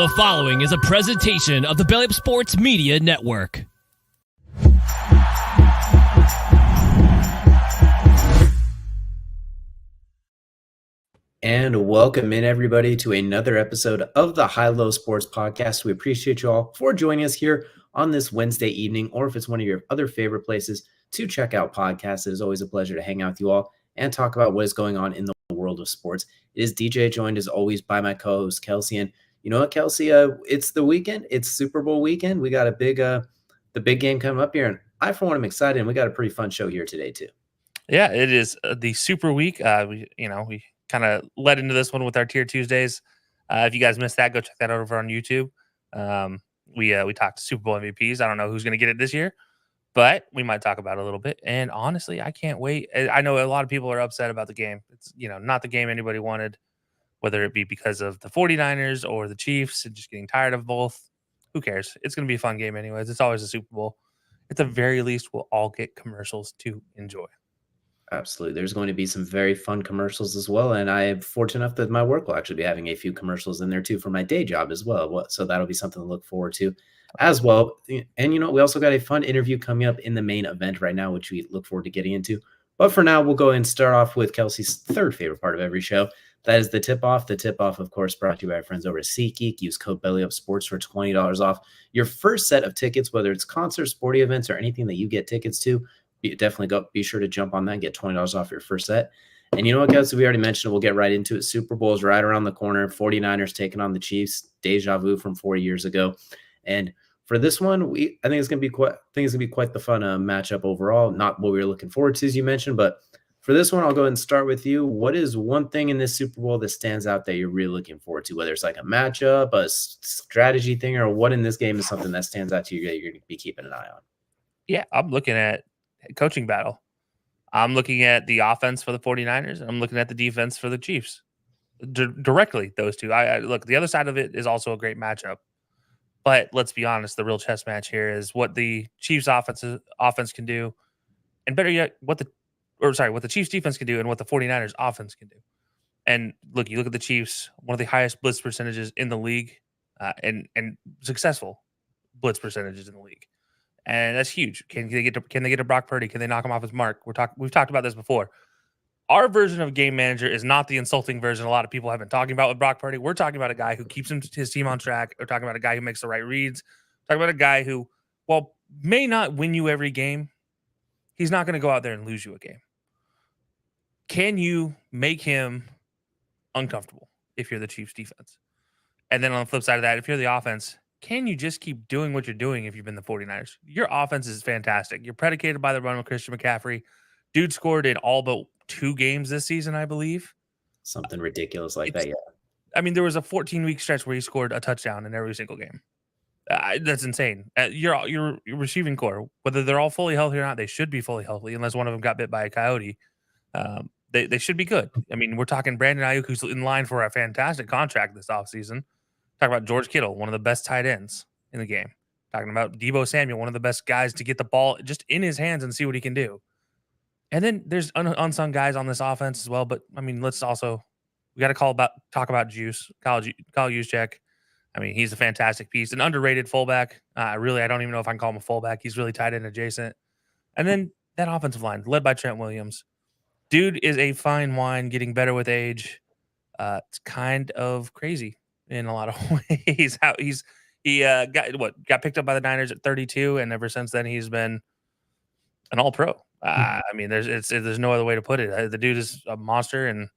The following is a presentation of the Belly Up Sports Media Network. And welcome in, everybody, to another episode of the HighLowSports podcast. We appreciate you all for joining us here on this Wednesday evening, or if it's one of your other favorite places to check out podcasts. It is always a pleasure to hang out with you all and talk about what is going on in the world of sports. It is DJ, joined as always by my co-host Kelcey. And you know what, Kelcey? It's the weekend. It's Super Bowl weekend. We got the big game coming up here, and I, for one, am excited. And we got a pretty fun show here today too. Yeah, it is the Super Week. We kind of led into this one with our Tier Tuesdays. If you guys missed that, go check that out over on YouTube. We talked Super Bowl MVPs. I don't know who's going to get it this year, but we might talk about it a little bit. And honestly, I can't wait. I know a lot of people are upset about the game. It's not the game anybody wanted, whether it be because of the 49ers or the Chiefs and just getting tired of both. Who cares? It's going to be a fun game anyways. It's always a Super Bowl. At the very least, we'll all get commercials to enjoy. Absolutely. There's going to be some very fun commercials as well. And I am fortunate enough that my work will actually be having a few commercials in there too for my day job as well. So that'll be something to look forward to as well. And, we also got a fun interview coming up in the main event right now, which we look forward to getting into. But for now, we'll go and start off with Kelcey's third favorite part of every show. That is the tip-off. The tip-off, of course, brought to you by our friends over at SeatGeek. Use code BellyUpSports for $20 off your first set of tickets, whether it's concerts, sporting events, or anything that you get tickets to. Be sure to jump on that and get $20 off your first set. And you know what, guys? We already mentioned it. We'll get right into it. Super Bowl is right around the corner. 49ers taking on the Chiefs. Deja vu from 4 years ago. And for this one, I think it's going to be quite the fun matchup overall. Not what we were looking forward to, as you mentioned, but for this one, I'll go ahead and start with you. What is one thing in this Super Bowl that stands out that you're really looking forward to, whether it's like a matchup, a strategy thing, or what in this game is something that stands out to you that you're going to be keeping an eye on? Yeah, I'm looking at coaching battle. I'm looking at the offense for the 49ers, and I'm looking at the defense for the Chiefs. Directly, those two. I look, the other side of it is also a great matchup. But let's be honest, the real chess match here is what the Chiefs offense can do, and better yet, what the Chiefs defense can do and what the 49ers offense can do. And look, you look at the Chiefs, one of the highest blitz percentages in the league, and successful blitz percentages in the league. And that's huge. Can they get to Brock Purdy? Can they knock him off his mark? We've talked about this before. Our version of game manager is not the insulting version a lot of people have been talking about with Brock Purdy. We're talking about a guy who keeps his team on track. We're talking about a guy who makes the right reads. We're talking about a guy who, while may not win you every game, he's not going to go out there and lose you a game. Can you make him uncomfortable if you're the Chiefs defense? And then on the flip side of that, if you're the offense, can you just keep doing what you're doing if you've been the 49ers? Your offense is fantastic. You're predicated by the run of Christian McCaffrey. Dude scored in all but 2 games this season, I believe. Something ridiculous like that, yeah. I mean, there was a 14-week stretch where he scored a touchdown in every single game. That's insane. Your receiving core, whether they're all fully healthy or not, they should be fully healthy unless one of them got bit by a coyote. They should be good. I mean, we're talking Brandon Ayuk, who's in line for a fantastic contract this offseason. Talking about George Kittle, one of the best tight ends in the game. Talking about Deebo Samuel, one of the best guys to get the ball just in his hands and see what he can do. And then there's unsung guys on this offense as well. But I mean, we got to talk about Juice, Kyle Juszczyk. I mean, he's a fantastic piece, an underrated fullback. I don't even know if I can call him a fullback. He's really tight end adjacent. And then that offensive line led by Trent Williams. Dude is a fine wine, getting better with age. It's kind of crazy in a lot of ways. He got picked up by the Niners at 32, and ever since then he's been an all-pro. I mean, there's no other way to put it. The dude is a monster, and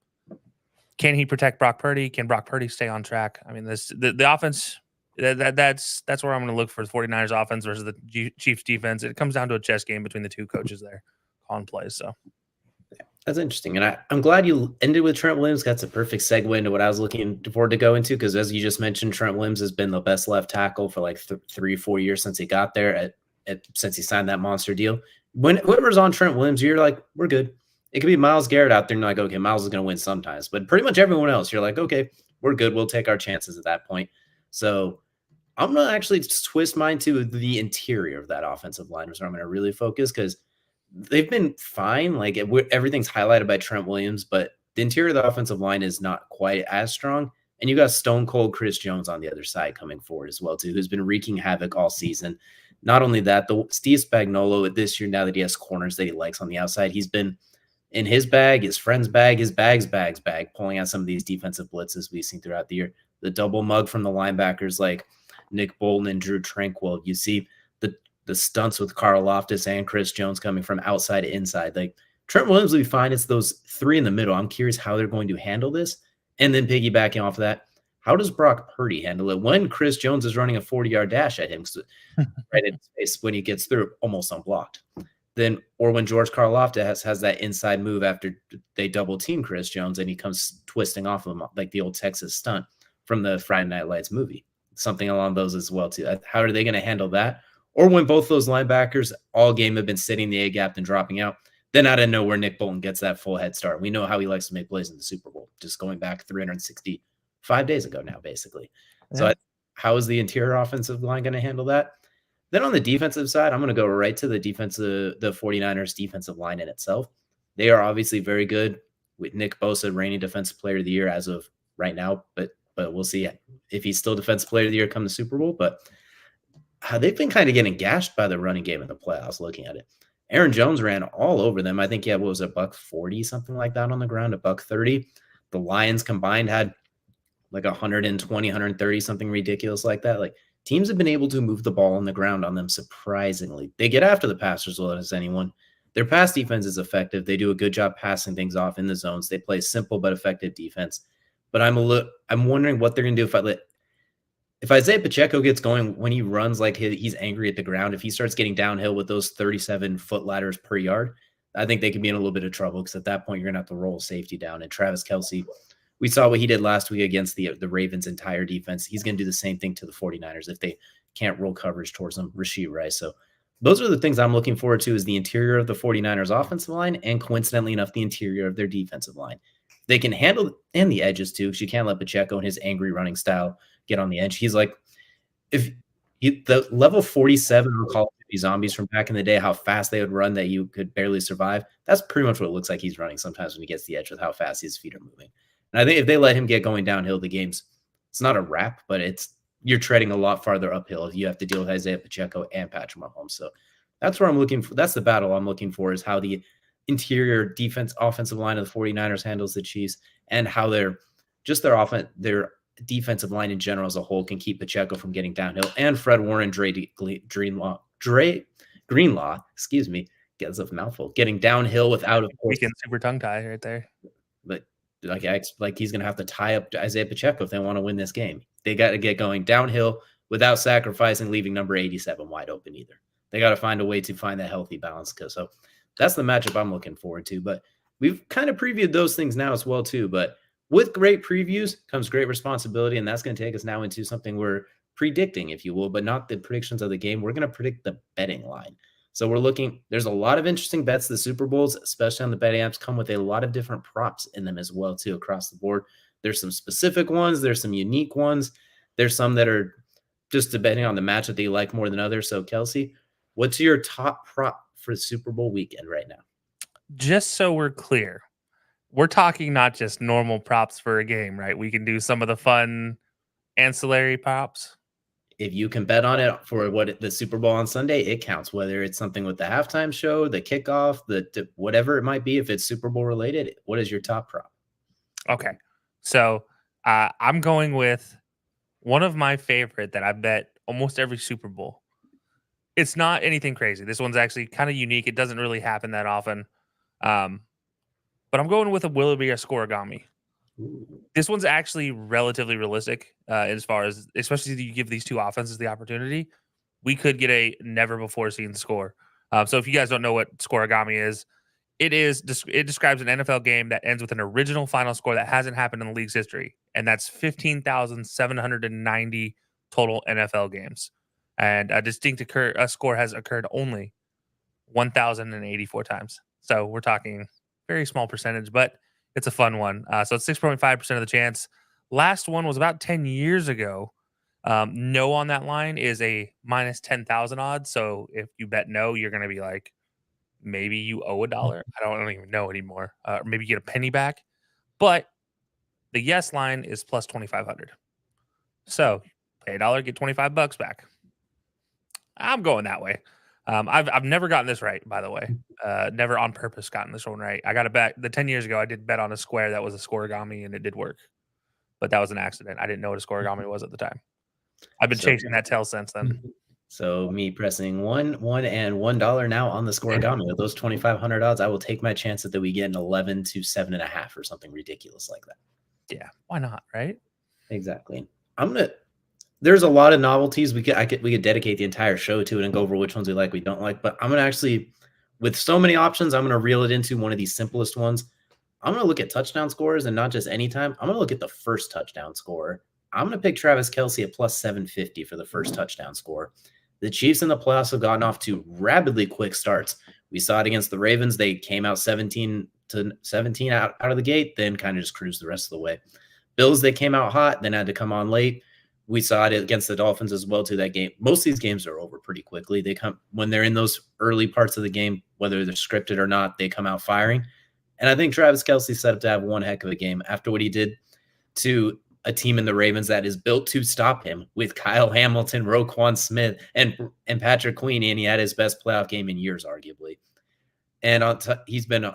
can he protect Brock Purdy? Can Brock Purdy stay on track? I mean, the offense. That's where I'm going to look for the 49ers offense versus the Chiefs defense. It comes down to a chess game between the two coaches there calling plays. So. That's interesting. And I'm glad you ended with Trent Williams. That's a perfect segue into what I was looking forward to go into, because as you just mentioned, Trent Williams has been the best left tackle for like 3-4 years since he got there, since he signed that monster deal. When whoever's on Trent Williams, you're like, we're good. It could be Myles Garrett out there, and you're like, okay, Myles is going to win sometimes. But pretty much everyone else, you're like, okay, we're good. We'll take our chances at that point. So I'm going to actually twist mine to the interior of that offensive line, where I'm going to really focus, because they've been fine. Like everything's highlighted by Trent Williams, but the interior of the offensive line is not quite as strong. And you got Stone Cold Chris Jones on the other side coming forward as well, too, who's been wreaking havoc all season. Not only that, the Steve Spagnuolo this year, now that he has corners that he likes on the outside, he's been in his bag, his friend's bag, his bag's bag, pulling out some of these defensive blitzes we've seen throughout the year. The double mug from the linebackers like Nick Bolton and Drew Tranquill. You see the stunts with Carl Loftus and Chris Jones coming from outside to inside. Like Trent Williams will be fine. It's those three in the middle. I'm curious how they're going to handle this. And then piggybacking off of that, how does Brock Purdy handle it when Chris Jones is running a 40-yard dash at him right in his face when he gets through almost unblocked? Then, or when George Karlaftis has that inside move after they double team Chris Jones and he comes twisting off of him like the old Texas stunt from the Friday Night Lights movie, something along those as well too. How are they going to handle that? Or when both those linebackers all game have been sitting the A gap and dropping out, then out of nowhere Nick Bolton gets that full head start. We know how he likes to make plays in the Super Bowl, just going back 365 days ago now, basically. Yeah. So how is the interior offensive line going to handle that? Then on the defensive side, I'm going to go right to the 49ers defensive line in itself. They are obviously very good with Nick Bosa reigning defensive player of the year as of right now, but we'll see if he's still defensive player of the year come the Super Bowl. But they've been kind of getting gashed by the running game in the playoffs looking at it. Aaron Jones ran all over them. I think he had, what was it, $140, something like that on the ground, $130. The Lions combined had like 120, 130, something ridiculous like that. Like, teams have been able to move the ball on the ground on them surprisingly. They get after the passers as well as anyone. Their pass defense is effective. They do a good job passing things off in the zones. They play simple but effective defense. But I'm wondering what they're going to do if Isaiah Pacheco gets going when he runs like he's angry at the ground. If he starts getting downhill with those 37-foot ladders per yard, I think they could be in a little bit of trouble because at that point you're going to have to roll safety down. And Travis Kelcey, we saw what he did last week against the Ravens' entire defense. He's going to do the same thing to the 49ers if they can't roll coverage towards them, Rashee Rice. So those are the things I'm looking forward to, is the interior of the 49ers offensive line and, coincidentally enough, the interior of their defensive line. They can handle, and the edges too, because you can't let Pacheco and his angry running style get on the edge. He's like, the level 47 on Call of Duty Zombies from back in the day, how fast they would run that you could barely survive. That's pretty much what it looks like he's running sometimes when he gets the edge with how fast his feet are moving. And I think if they let him get going downhill, it's not a wrap, but you're treading a lot farther uphill if you have to deal with Isaiah Pacheco and Patrick Mahomes. So that's where I'm looking for. That's the battle I'm looking for, is how the interior offensive line of the 49ers handles the Chiefs, and how their defensive line in general as a whole can keep Pacheco from getting downhill, and Fred Warren, Dre Greenlaw, gets a mouthful, getting downhill without, of course, super tongue tie right there. But like he's going to have to tie up Isaiah Pacheco if they want to win this game. They got to get going downhill without sacrificing leaving number 87 wide open either. They got to find a way to find that healthy balance. So that's the matchup I'm looking forward to. But we've kind of previewed those things now as well too. But with great previews comes great responsibility, and that's going to take us now into something we're predicting, if you will, but not the predictions of the game. We're going to predict the betting line. So there's a lot of interesting bets. The Super Bowls, especially on the betting apps, come with a lot of different props in them as well too across the board. There's some specific ones. There's some unique ones. There's some that are just depending on the match that they like more than others. So Kelcey, what's your top prop for the Super Bowl weekend right now? Just so we're clear, we're talking not just normal props for a game, right? We can do some of the fun ancillary props. If you can bet on it for the Super Bowl on Sunday, it counts. Whether it's something with the halftime show, the kickoff, the whatever it might be, if it's Super Bowl related, what is your top prop? Okay, so I'm going with one of my favorite that I bet almost every Super Bowl. It's not anything crazy. This one's actually kind of unique. It doesn't really happen that often. But I'm going with a Willoughby or Scorigami. This one's actually relatively realistic as far as, especially if you give these two offenses the opportunity, we could get a never before seen score. So if you guys don't know what Scorigami is, it describes an NFL game that ends with an original final score that hasn't happened in the league's history. And that's 15,790 total NFL games. And a distinct score has occurred only 1,084 times. So we're talking very small percentage, but it's a fun one. So it's 6.5% of the chance. Last one was about 10 years ago. No on that line is a minus 10,000 odds. So if you bet no, you're going to be like, maybe you owe $1. I don't even know anymore. Maybe you get a penny back. But The yes line is plus 2,500. So pay $1, get $25 back. I'm going that way. I've never gotten this right, by the way. Never on purpose gotten this one right. I got a bet. 10 years ago, I did bet on a square that was a scoregami, and it did work. But that was an accident. I didn't know what a scoregami was at the time. I've been chasing that tail since then. So me pressing $1 and $1 now on the scoregami with those 2,500 odds, I will take my chance that we get an 11 to 7.5 or something ridiculous like that. Yeah, why not? Right? Exactly. There's a lot of novelties we could dedicate the entire show to it and go over which ones we like, we don't like. But I'm gonna actually, with so many options, I'm gonna reel it into one of these simplest ones. I'm gonna look at touchdown scores and not just any time. I'm gonna look at the first touchdown score. I'm gonna pick Travis Kelcey at plus 750 for the first touchdown score. The Chiefs in the playoffs have gotten off to rapidly quick starts. We saw it against the Ravens. They came out 17 out of the gate, then kind of just cruised the rest of the way. Bills, they came out hot, then had to come on late. We saw it against the Dolphins as well to that game. Most of these games are over pretty quickly. They come when they're in those early parts of the game, whether they're scripted or not, they come out firing. And I think Travis Kelce set up to have one heck of a game after what he did to a team in the Ravens that is built to stop him with Kyle Hamilton, Roquan Smith, and Patrick Queen, and he had his best playoff game in years, arguably. And he's been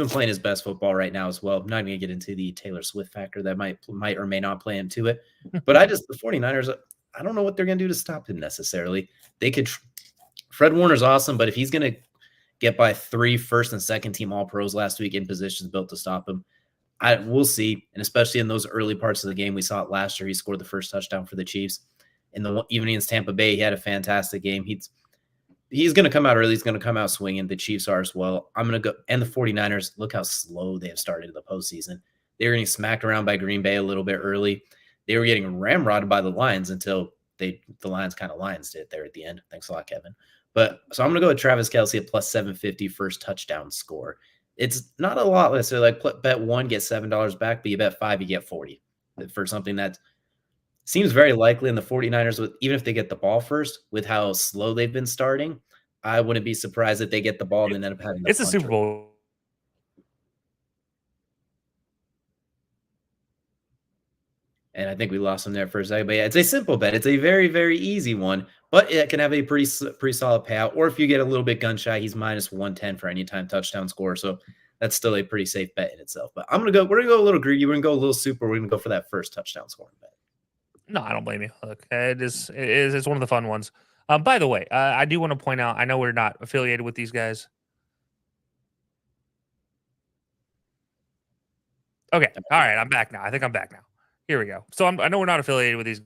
playing his best football right now as well. I'm not going to get into the Taylor Swift factor that might or may not play into it. But the 49ers, I don't know what they're going to do to stop him necessarily. Fred Warner's awesome, but if he's going to get by 3 first and second team All-Pros last week in positions built to stop him, we'll see. And especially in those early parts of the game, we saw it last year. He scored the first touchdown for the Chiefs. Even against Tampa Bay, he had a fantastic game. He's going to come out early. He's going to come out swinging. The Chiefs are as well. I'm going to go. And the 49ers, look how slow they have started the postseason. They were getting smacked around by Green Bay a little bit early. They were getting ramrodded by the Lions until the Lions kind of Lions did there at the end. Thanks a lot, Kevin. So I'm going to go with Travis Kelce at plus 750 first touchdown score. It's not a lot less. So like bet 1, get $7 back, but you bet 5, you get 40 for something that seems very likely in the 49ers, even if they get the ball first, with how slow they've been starting. I wouldn't be surprised if they get the ball and then end up having it's a Super Bowl. And I think we lost them there for a second. But yeah, it's a simple bet. It's a very, very easy one, but it can have a pretty solid payout. Or if you get a little bit gun shy, he's minus 110 for any time touchdown score. So that's still a pretty safe bet in itself. But we're going to go a little greedy. We're going to go a little super. We're going to go for that first touchdown scoring bet. No, I don't blame you. Look, it's one of the fun ones. By the way, I do want to point out, I know we're not affiliated with these guys. Okay. All right. I'm back now. I think I'm back now. Here we go. So I know we're not affiliated with these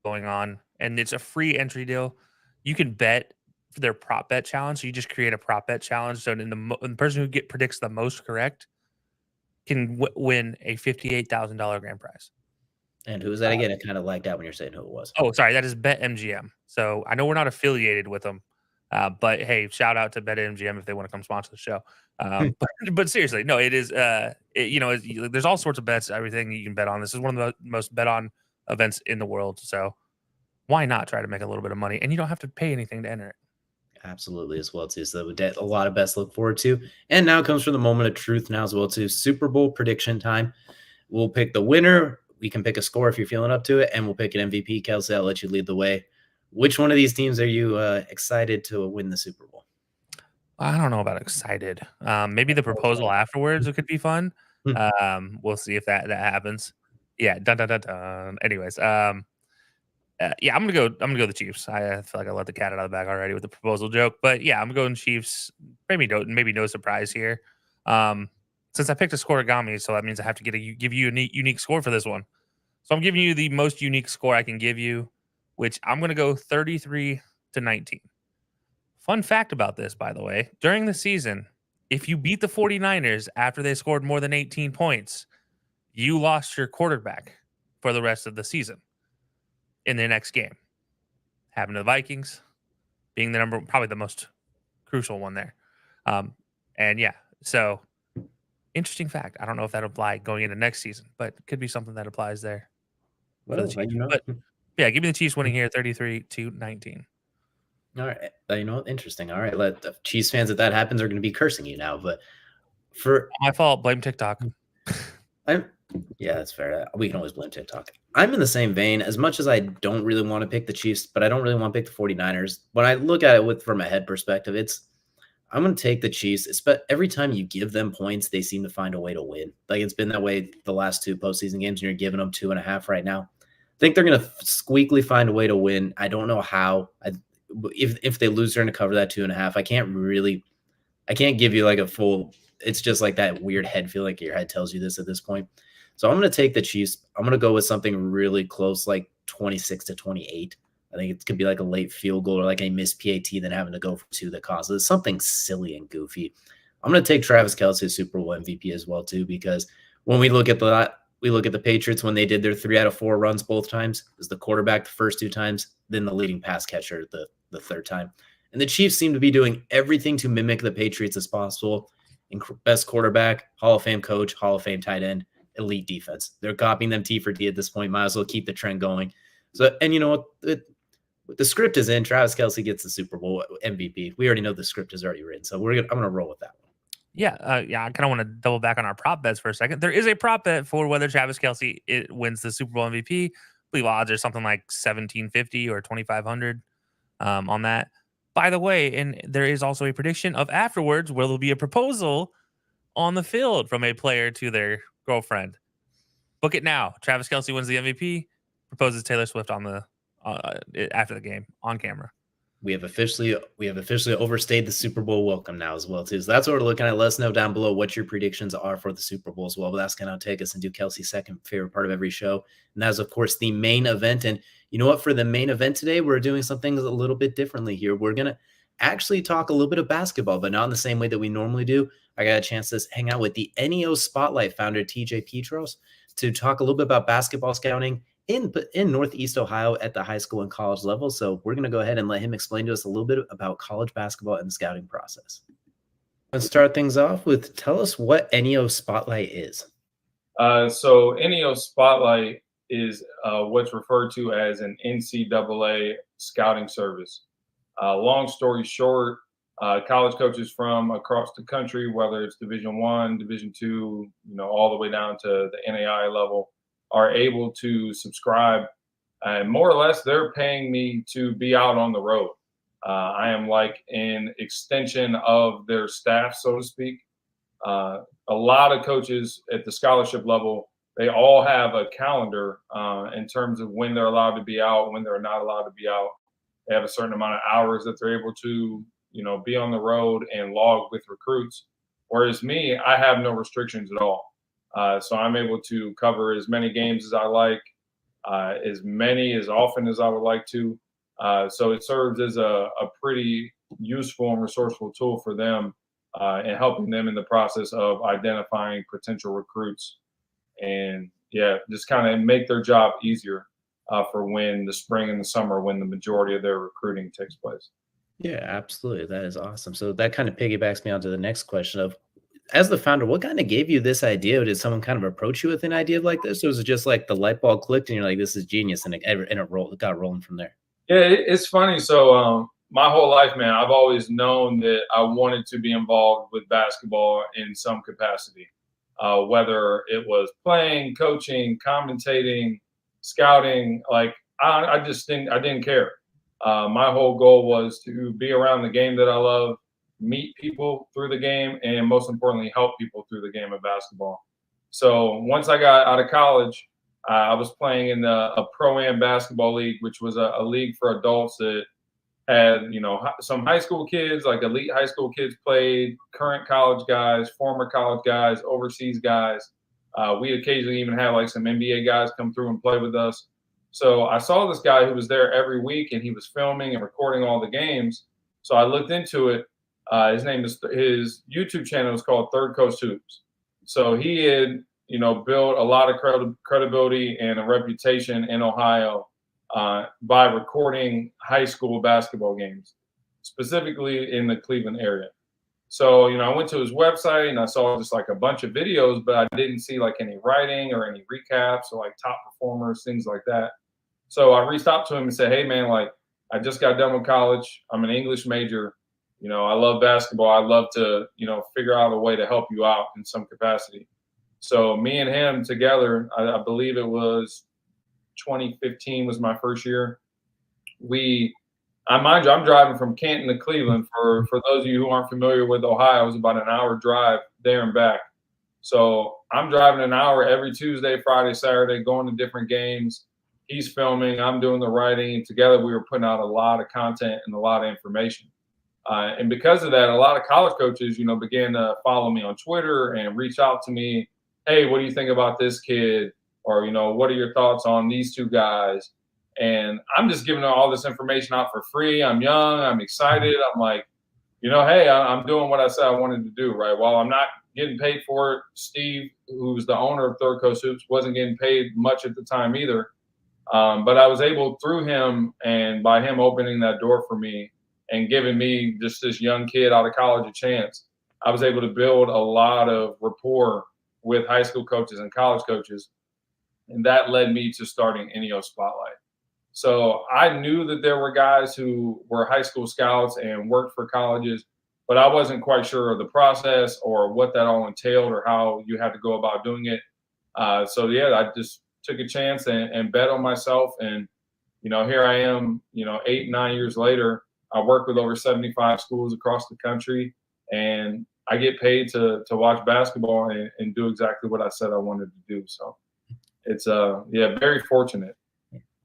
going on, and it's a free entry deal. You can bet for their prop bet challenge. So you just create a prop bet challenge. So the person who predicts the most correct can win a $58,000 grand prize. And who is that again? It kind of lagged out when you're saying who it was. Oh, sorry. That is BetMGM. So I know we're not affiliated with them, but hey, shout out to BetMGM if they want to come sponsor the show. But seriously, no, it is, there's all sorts of bets, everything you can bet on. This is one of the most bet on events in the world. So why not try to make a little bit of money? And you don't have to pay anything to enter it. Absolutely, as well too. So a lot of bets to look forward to. And now comes from the moment of truth now as well too. Super Bowl prediction time. We'll pick the winner. We can pick a score if you're feeling up to it, and we'll pick an MVP. Kelcey, I'll let you lead the way. Which one of these teams are you excited to win the Super Bowl? I don't know about excited. Maybe the proposal afterwards, it could be fun. We'll see if that happens. Yeah. Dun, dun, dun, dun. Anyways, I'm gonna go the Chiefs. I feel like I let the cat out of the bag already with the proposal joke, but yeah, I'm going Chiefs. Maybe no surprise here. Since I picked a scoregami, so that means I have to give you a unique score for this one. So I'm giving you the most unique score I can give you, which I'm going to go 33-19. Fun fact about this, by the way, during the season, if you beat the 49ers after they scored more than 18 points, you lost your quarterback for the rest of the season in the next game. Happened to the Vikings, being probably the most crucial one there. And yeah, so interesting fact. I don't know if that'll apply going into next season, but it could be something that applies there. Well, But yeah, give me the Chiefs winning here 33-19. All right. Interesting. All right. Let the Chiefs fans, if that happens, are going to be cursing you now. But My fault. Blame TikTok. Yeah, that's fair. We can always blame TikTok. I'm in the same vein. As much as I don't really want to pick the Chiefs, but I don't really want to pick the 49ers. When I look at it from a head perspective, I'm going to take the Chiefs. But every time you give them points, they seem to find a way to win. Like it's been that way the last 2 postseason games, and you're giving them 2.5 right now. I think they're going to squeakily find a way to win. I don't know how. If they lose, they're going to cover that 2.5. I can't give you like a full. It's just like that weird head feel, like your head tells you this at this point. So I'm going to take the Chiefs. I'm going to go with something really close, like 26-28. I think it could be like a late field goal or like a missed PAT, then having to go for 2 that causes something silly and goofy. I'm going to take Travis Kelcey Super Bowl MVP as well too, because when we look at the Patriots when they did their 3 out of 4 runs both times, it was the quarterback the first 2 times, then the leading pass catcher the third time. And the Chiefs seem to be doing everything to mimic the Patriots as possible. Best quarterback, Hall of Fame coach, Hall of Fame tight end, elite defense. They're copying them T for T at this point. Might as well keep the trend going. So, and you know what? The script is in. Travis Kelcey gets the Super Bowl MVP. We already know the script is already written. So I'm going to roll with that one. Yeah. I kind of want to double back on our prop bets for a second. There is a prop bet for whether Travis Kelcey wins the Super Bowl MVP. I believe odds are something like 1,750 or 2,500 on that. By the way, and there is also a prediction of afterwards where there'll be a proposal on the field from a player to their girlfriend. Book it now. Travis Kelcey wins the MVP, proposes Taylor Swift on the after the game on camera. We have officially overstayed the Super Bowl welcome now as well too. So that's what we're looking at. Let us know down below what your predictions are for the Super Bowl as well. But that's going to take us into Kelcey's second favorite part of every show, and that is of course the main event. And you know what? For the main event today, we're doing some things a little bit differently here. We're going to actually talk a little bit of basketball, but not in the same way that we normally do. I got a chance to hang out with the NEO Spotlight founder, TJ Peatross, to talk a little bit about basketball scouting in Northeast Ohio at the high school and college level. So we're going to go ahead and let him explain to us a little bit about college basketball and the scouting process. Let's start things off with, tell us what NEO Spotlight is. So NEO Spotlight is what's referred to as an NCAA scouting service. Long story short, college coaches from across the country, whether it's Division I, Division II, all the way down to the NAI level, are able to subscribe, and more or less they're paying me to be out on the road. I am like an extension of their staff, so to speak. A lot of coaches at the scholarship level, they all have a calendar in terms of when they're allowed to be out, when they're not allowed to be out. They have a certain amount of hours that they're able to, be on the road and log with recruits. Whereas me, I have no restrictions at all. So I'm able to cover as many games as I like, as often as I would like to. So it serves as a pretty useful and resourceful tool for them and helping them in the process of identifying potential recruits, and just kind of make their job easier for when the spring and the summer, when the majority of their recruiting takes place. Yeah, absolutely. That is awesome. So that kind of piggybacks me onto the next question of, as the founder, what kind of gave you this idea? Did someone kind of approach you with an idea like this? Or was it just like the light bulb clicked and you're like, this is genius, and it got rolling from there? Yeah, it's funny. So my whole life, man, I've always known that I wanted to be involved with basketball in some capacity, whether it was playing, coaching, commentating, scouting. Like I didn't care. My whole goal was to be around the game that I love, meet people through the game, and most importantly, help people through the game of basketball. So once I got out of college, I was playing in a pro-am basketball league, which was a league for adults that had, some high school kids, like elite high school kids played, current college guys, former college guys, overseas guys. We occasionally even had like some NBA guys come through and play with us. So I saw this guy who was there every week, and he was filming and recording all the games. So I looked into it. His YouTube channel is called Third Coast Hoops. So he had, built a lot of credibility and a reputation in Ohio by recording high school basketball games, specifically in the Cleveland area. So, I went to his website and I saw just like a bunch of videos, but I didn't see like any writing or any recaps or like top performers, things like that. So I reached out to him and said, hey man, like I just got done with college. I'm an English major. I love basketball. I love to, figure out a way to help you out in some capacity. So me and him together, I believe it was 2015 was my first year. Mind you, I'm driving from Canton to Cleveland. For those of you who aren't familiar with Ohio, it was about an hour drive there and back. So I'm driving an hour every Tuesday, Friday, Saturday, going to different games. He's filming, I'm doing the writing. Together, we were putting out a lot of content and a lot of information. And because of that, a lot of college coaches, began to follow me on Twitter and reach out to me. Hey, what do you think about this kid? Or, what are your thoughts on these two guys? And I'm just giving all this information out for free. I'm young. I'm excited. I'm like, hey, I'm doing what I said I wanted to do, right? While I'm not getting paid for it, Steve, who's the owner of Third Coast Hoops, wasn't getting paid much at the time either. But I was able, through him and by him opening that door for me and giving me just this young kid out of college a chance, I was able to build a lot of rapport with high school coaches and college coaches. And that led me to starting NEO Spotlight. So I knew that there were guys who were high school scouts and worked for colleges, but I wasn't quite sure of the process or what that all entailed or how you had to go about doing it. So I just took a chance and bet on myself. And, here I am, 8, 9 years later. I work with over 75 schools across the country, and I get paid to watch basketball and do exactly what I said I wanted to do. So it's very fortunate.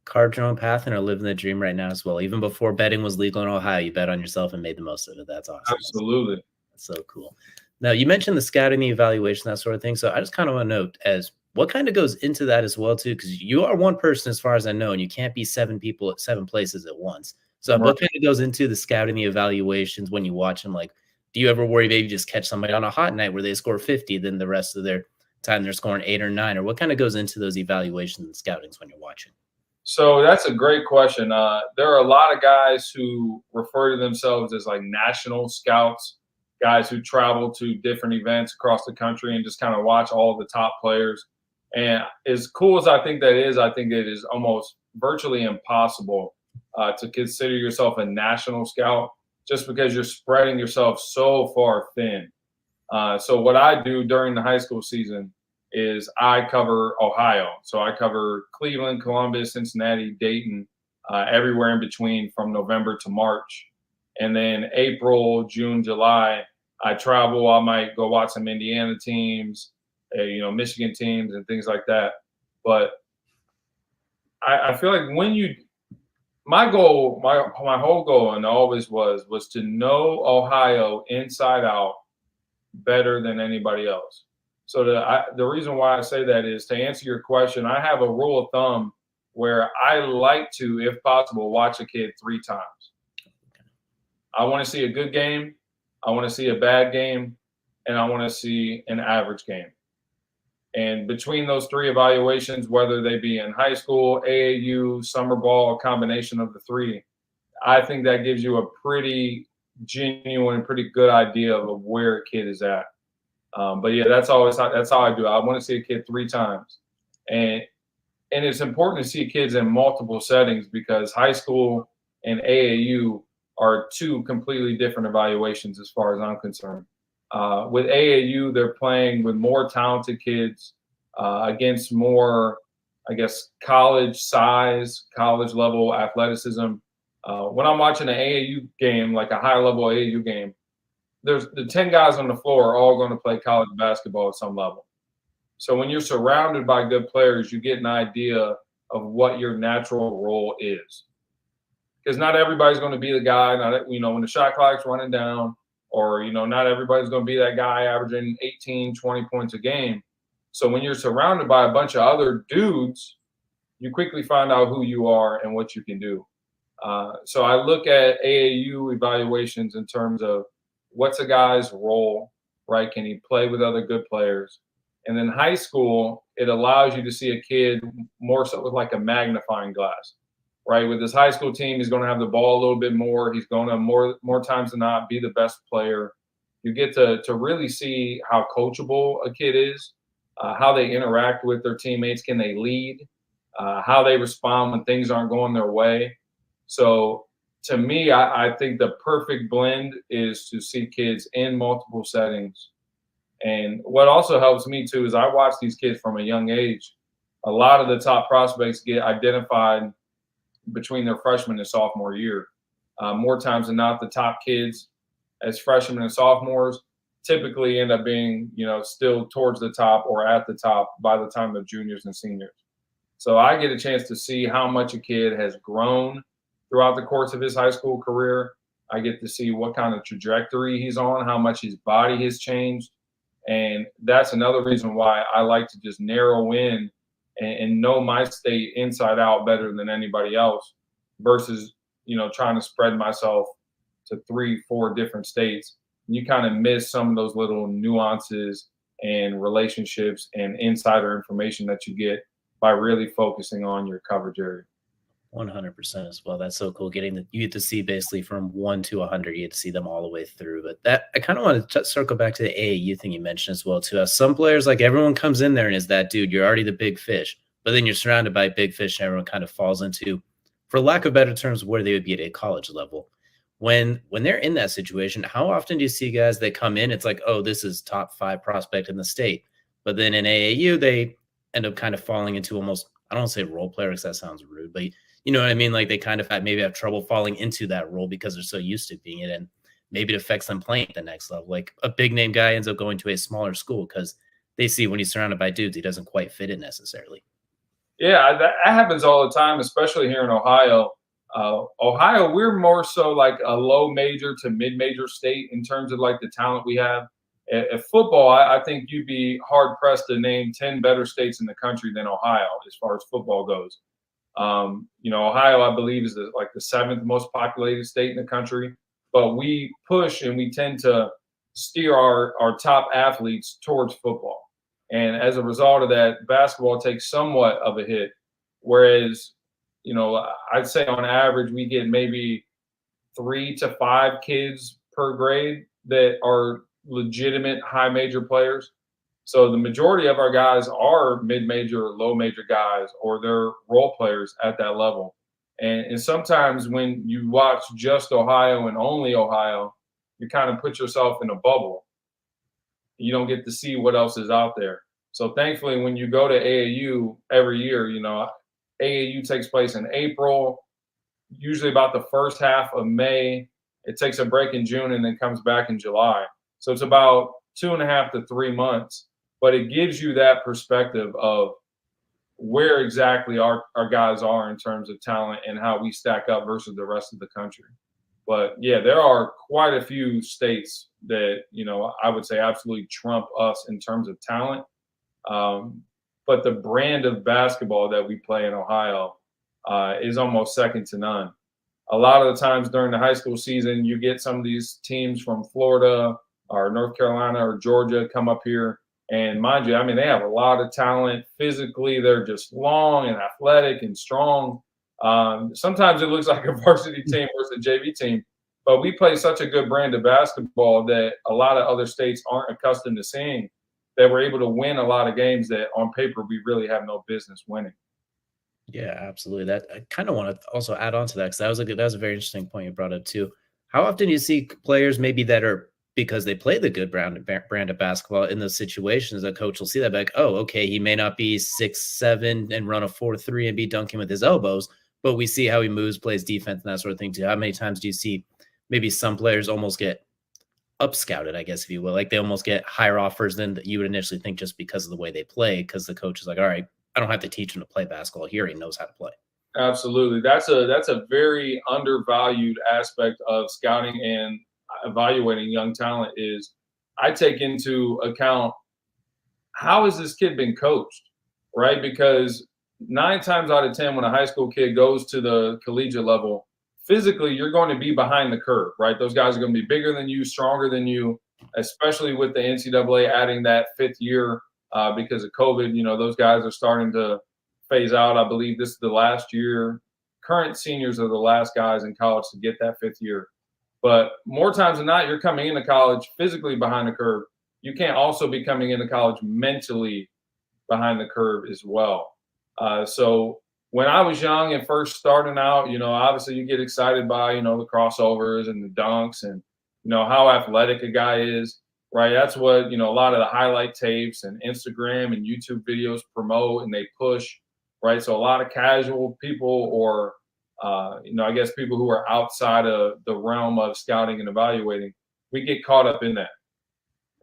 Carved your own path and are living the dream right now as well. Even before betting was legal in Ohio, you bet on yourself and made the most of it. That's awesome. Absolutely. That's so cool. Now, you mentioned the scouting, the evaluation, that sort of thing. So I just kind of want to note as what kind of goes into that as well, too, because you are one person as far as I know, and you can't be 7 people at 7 places at once. So what kind of goes into the scouting, the evaluations when you watch them? Like, do you ever worry maybe just catch somebody on a hot night where they score 50, then the rest of their time they're scoring 8 or 9? Or what kind of goes into those evaluations and scoutings when you're watching? So that's a great question. There are a lot of guys who refer to themselves as like national scouts, guys who travel to different events across the country and just kind of watch all the top players. And as cool as I think that is, I think it is almost virtually impossible to consider yourself a national scout just because you're spreading yourself so far thin. So what I do during the high school season is I cover Ohio. So I cover Cleveland, Columbus, Cincinnati, Dayton, everywhere in between from November to March. And then April, June, July, I travel. I might go watch some Indiana teams, Michigan teams and things like that. But I feel like my goal, my whole goal and always was to know Ohio inside out better than anybody else. So the reason why I say that is to answer your question, I have a rule of thumb where I like to, if possible, watch a kid 3 times. I want to see a good game, I want to see a bad game, and I want to see an average game. And between those 3 evaluations, whether they be in high school, AAU, summer ball, a combination of the 3, I think that gives you a pretty genuine, pretty good idea of where a kid is at. But yeah, that's how I do it. I want to see a kid 3 times, and it's important to see kids in multiple settings because high school and AAU are 2 completely different evaluations as far as I'm concerned. With AAU, they're playing with more talented kids against more, I guess, college size, college level athleticism. When I'm watching an AAU game, like a high level AAU game, there's the 10 guys on the floor are all going to play college basketball at some level. So when you're surrounded by good players, you get an idea of what your natural role is. Because not everybody's going to be the guy, when the shot clock's running down, or, not everybody's going to be that guy averaging 18, 20 points a game. So when you're surrounded by a bunch of other dudes, you quickly find out who you are and what you can do. So I look at AAU evaluations in terms of what's a guy's role, right? Can he play with other good players? And then high school, it allows you to see a kid more so with like a magnifying glass, right? With his high school team, he's going to have the ball a little bit more. He's going to more times than not be the best player. You get to really see how coachable a kid is, how they interact with their teammates. Can they lead? How they respond when things aren't going their way. So to me, I think the perfect blend is to see kids in multiple settings. And what also helps me too is I watch these kids from a young age. A lot of the top prospects get identified between their freshman and sophomore year. More times than not, the top kids as freshmen and sophomores typically end up being, still towards the top or at the top by the time they're juniors and seniors. So I get a chance to see how much a kid has grown throughout the course of his high school career. I get to see what kind of trajectory he's on, how much his body has changed. And that's another reason why I like to just narrow in and know my state inside out better than anybody else versus, trying to spread myself to 3-4 different states. You kind of miss some of those little nuances and relationships and insider information that you get by really focusing on your coverage area. 100% as well. That's so cool. You get to see basically from 1 to 100, you get to see them all the way through. But that I kind of want to circle back to the AAU thing you mentioned as well too. Some players, like everyone comes in there and is that dude, you're already the big fish, but then you're surrounded by big fish and everyone kind of falls into, for lack of better terms, where they would be at a college level. When they're in that situation, how often do you see guys that come in? It's like, oh, this is top 5 prospect in the state, but then in AAU they end up kind of falling into almost, I don't want to say role player because that sounds rude, but you know what I mean? Like they kind of maybe have trouble falling into that role because they're so used to being it, and maybe it affects them playing at the next level. Like a big name guy ends up going to a smaller school because they see when he's surrounded by dudes, he doesn't quite fit in necessarily. Yeah, that happens all the time, especially here in Ohio. Ohio, we're more so like a low major to mid-major state in terms of like the talent we have. At football, I think you'd be hard-pressed to name 10 better states in the country than Ohio as far as football goes. Ohio, I believe, is the 7th most populated state in the country, but we push and we tend to steer our top athletes towards football. And as a result of that, basketball takes somewhat of a hit. Whereas, I'd say on average, we get maybe 3 to 5 kids per grade that are legitimate high major players. So the majority of our guys are mid-major, low major guys, or they're role players at that level. And sometimes when you watch just Ohio and only Ohio, you kind of put yourself in a bubble. You don't get to see what else is out there. So thankfully, when you go to AAU every year, AAU takes place in April, usually about the first half of May. It takes a break in June and then comes back in July. So it's about 2.5 to 3 months. But it gives you that perspective of where exactly our guys are in terms of talent and how we stack up versus the rest of the country. But, yeah, there are quite a few states that, I would say absolutely trump us in terms of talent. But the brand of basketball that we play in Ohio is almost second to none. A lot of the times during the high school season, you get some of these teams from Florida or North Carolina or Georgia come up here. And mind you, they have a lot of talent. Physically, they're just long and athletic and strong. Sometimes it looks like a varsity team versus a JV team. But we play such a good brand of basketball that a lot of other states aren't accustomed to seeing, that we're able to win a lot of games that on paper we really have no business winning. Yeah, absolutely. That I kind of want to also add on to that because that was a very interesting point you brought up too. How often do you see players maybe that are, because they play the good brand of basketball, in those situations, a coach will see that like, oh, okay, he may not be 6'7" and run a 4.3 and be dunking with his elbows, but we see how he moves, plays defense, and that sort of thing too. How many times do you see maybe some players almost get up scouted, I guess, if you will, like they almost get higher offers than you would initially think just because of the way they play, because the coach is like, all right, I don't have to teach him to play basketball here. He knows how to play. Absolutely. That's a very undervalued aspect of scouting and evaluating young talent. Is I take into account, how has this kid been coached, right? Because 9 times out of 10, when a high school kid goes to the collegiate level, physically you're going to be behind the curve, right? Those guys are going to be bigger than you, stronger than you, especially with the NCAA adding that 5th year because of COVID. Those guys are starting to phase out. I believe this is the last year. Current seniors are the last guys in college to get that 5th year. But more times than not, you're coming into college physically behind the curve. You can't also be coming into college mentally behind the curve as well. So when I was young and first starting out, obviously you get excited by, the crossovers and the dunks and, how athletic a guy is, right? That's what, a lot of the highlight tapes and Instagram and YouTube videos promote and they push, right? So a lot of casual people or, I guess people who are outside of the realm of scouting and evaluating, we get caught up in that,